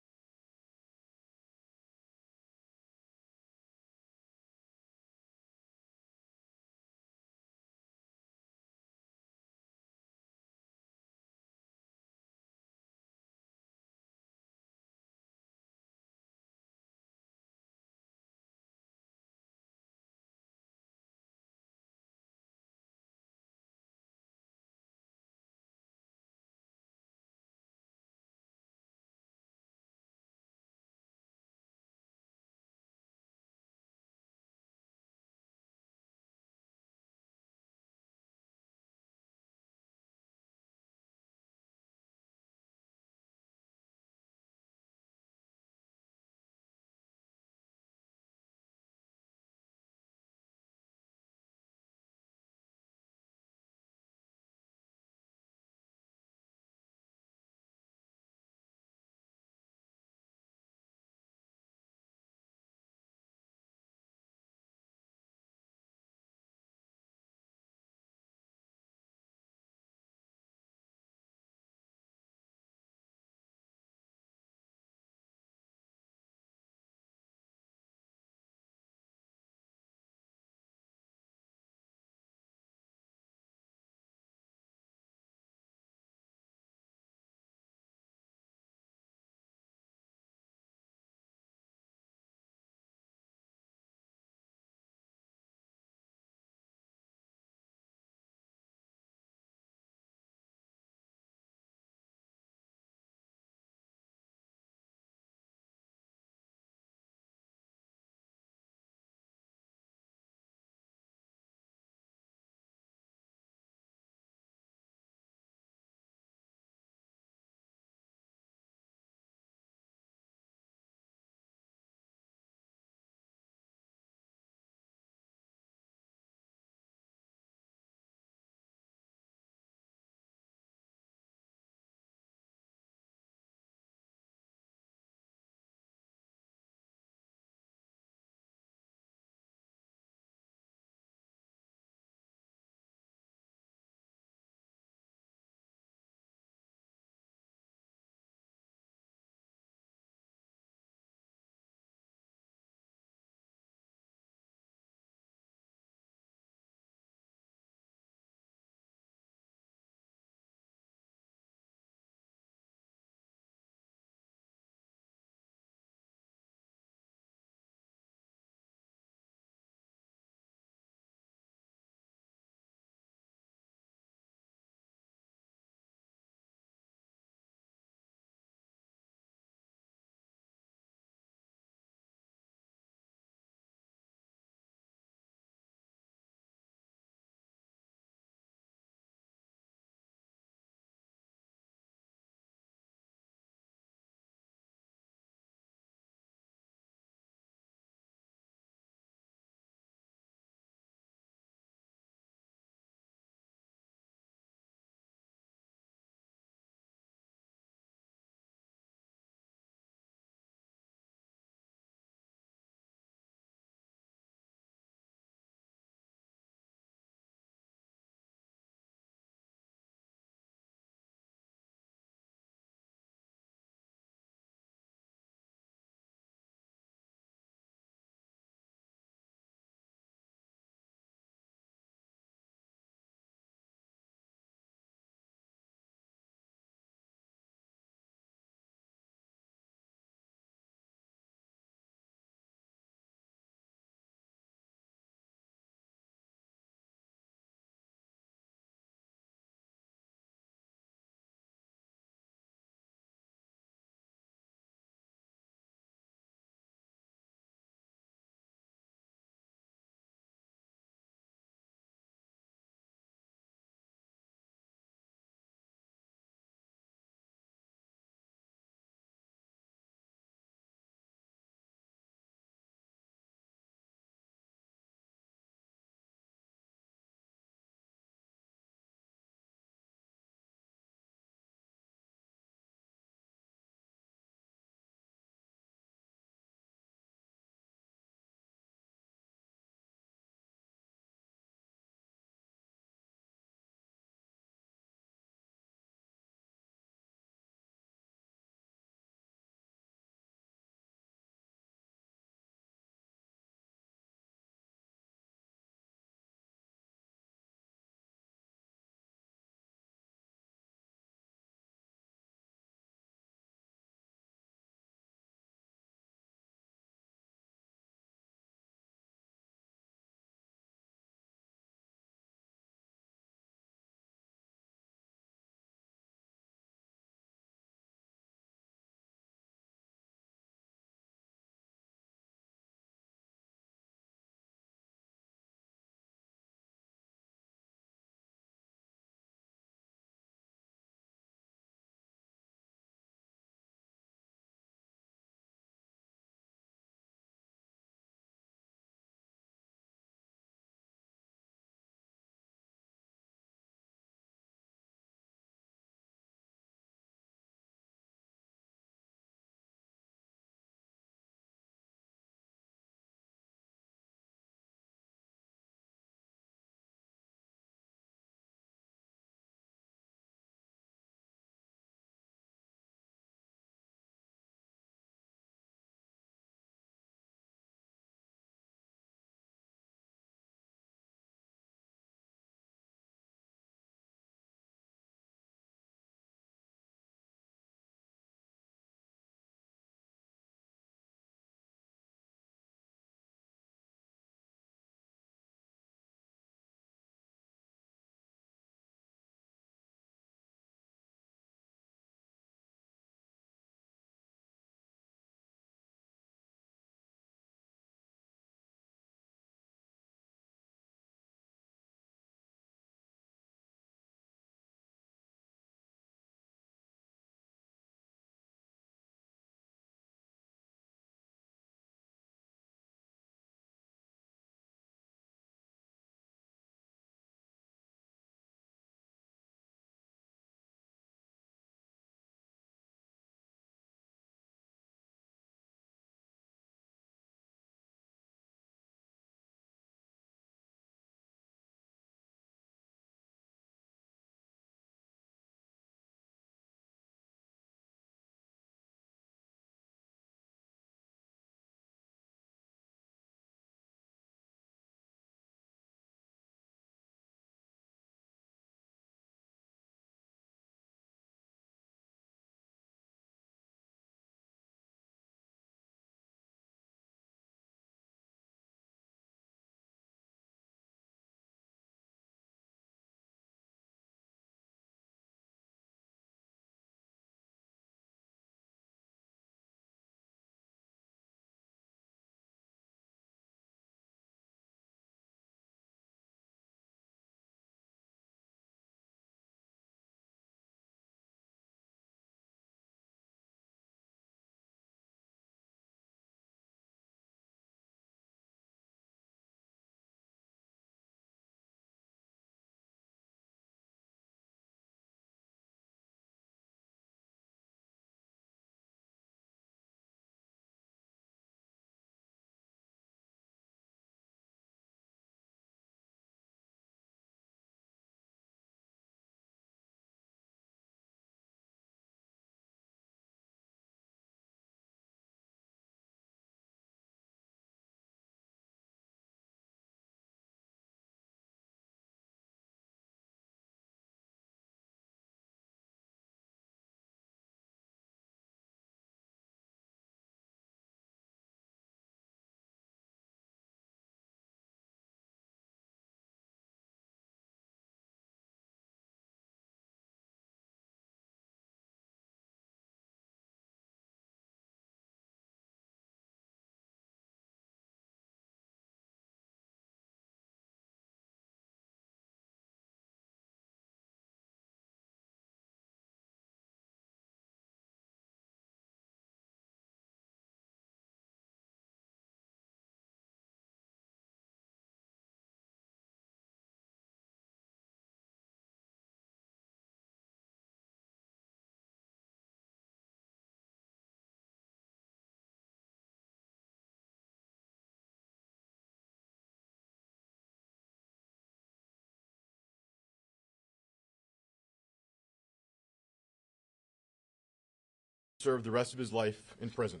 serve the rest of his life in prison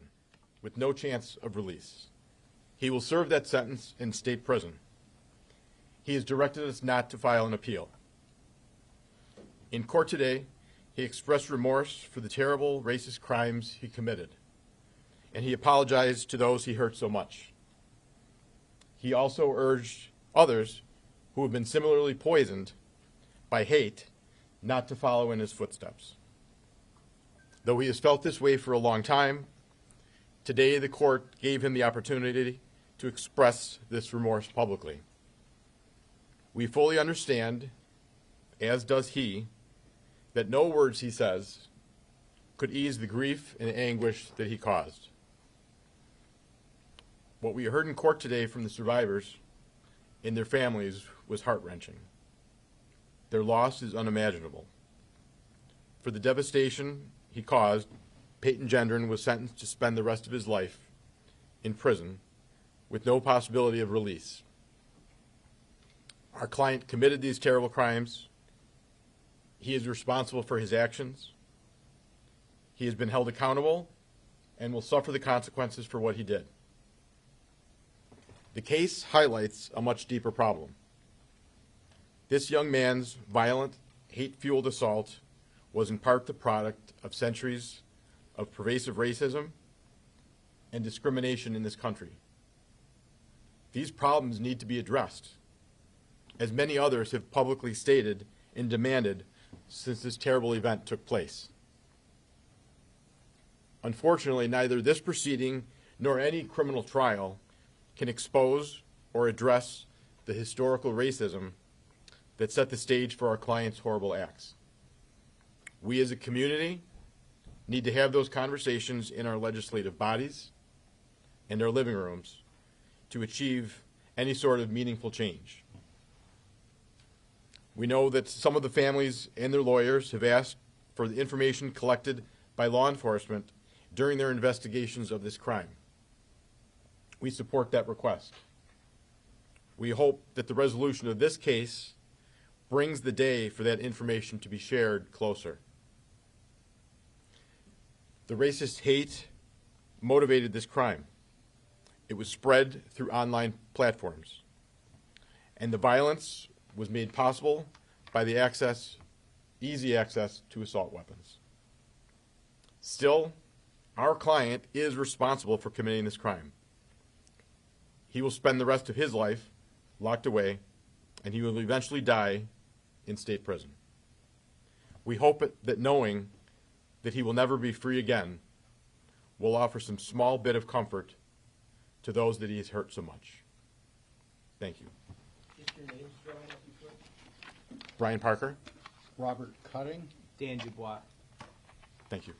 with no chance of release. He will serve that sentence in state prison. He has directed us not to file an appeal. In court today, he expressed remorse for the terrible racist crimes he committed, and he apologized to those he hurt so much. He also urged others who have been similarly poisoned by hate not to follow in his footsteps. Though he has felt this way for a long time, today the court gave him the opportunity to express this remorse publicly. We fully understand, as does he, that no words he says could ease the grief and anguish that he caused. What we heard in court today from the survivors and their families was heart-wrenching. Their loss is unimaginable. For the devastation he caused, Peyton Gendron was sentenced to spend the rest of his life in prison with no possibility of release. Our client committed these terrible crimes. He is responsible for his actions. He has been held accountable and will suffer the consequences for what he did. The case highlights a much deeper problem. This young man's violent, hate-fueled assault was in part the product of centuries of pervasive racism and discrimination in this country. These problems need to be addressed, as many others have publicly stated and demanded since this terrible event took place. Unfortunately, neither this proceeding nor any criminal trial can expose or address the historical racism that set the stage for our client's horrible acts. We as a community need to have those conversations in our legislative bodies and our living rooms to achieve any sort of meaningful change. We know that some of the families and their lawyers have asked for the information collected by law enforcement during their investigations of this crime. We support that request. We hope that the resolution of this case brings the day for that information to be shared closer. The racist hate motivated this crime. It was spread through online platforms. And the violence was made possible by the easy access to assault weapons. Still, our client is responsible for committing this crime. He will spend the rest of his life locked away, and he will eventually die in state prison. We hope that knowing that he will never be free again will offer some small bit of comfort to those that he has hurt so much. Thank you. Just your names, Brian, if you could. Brian Parker. Robert Cutting. Dan Dubois. Thank you.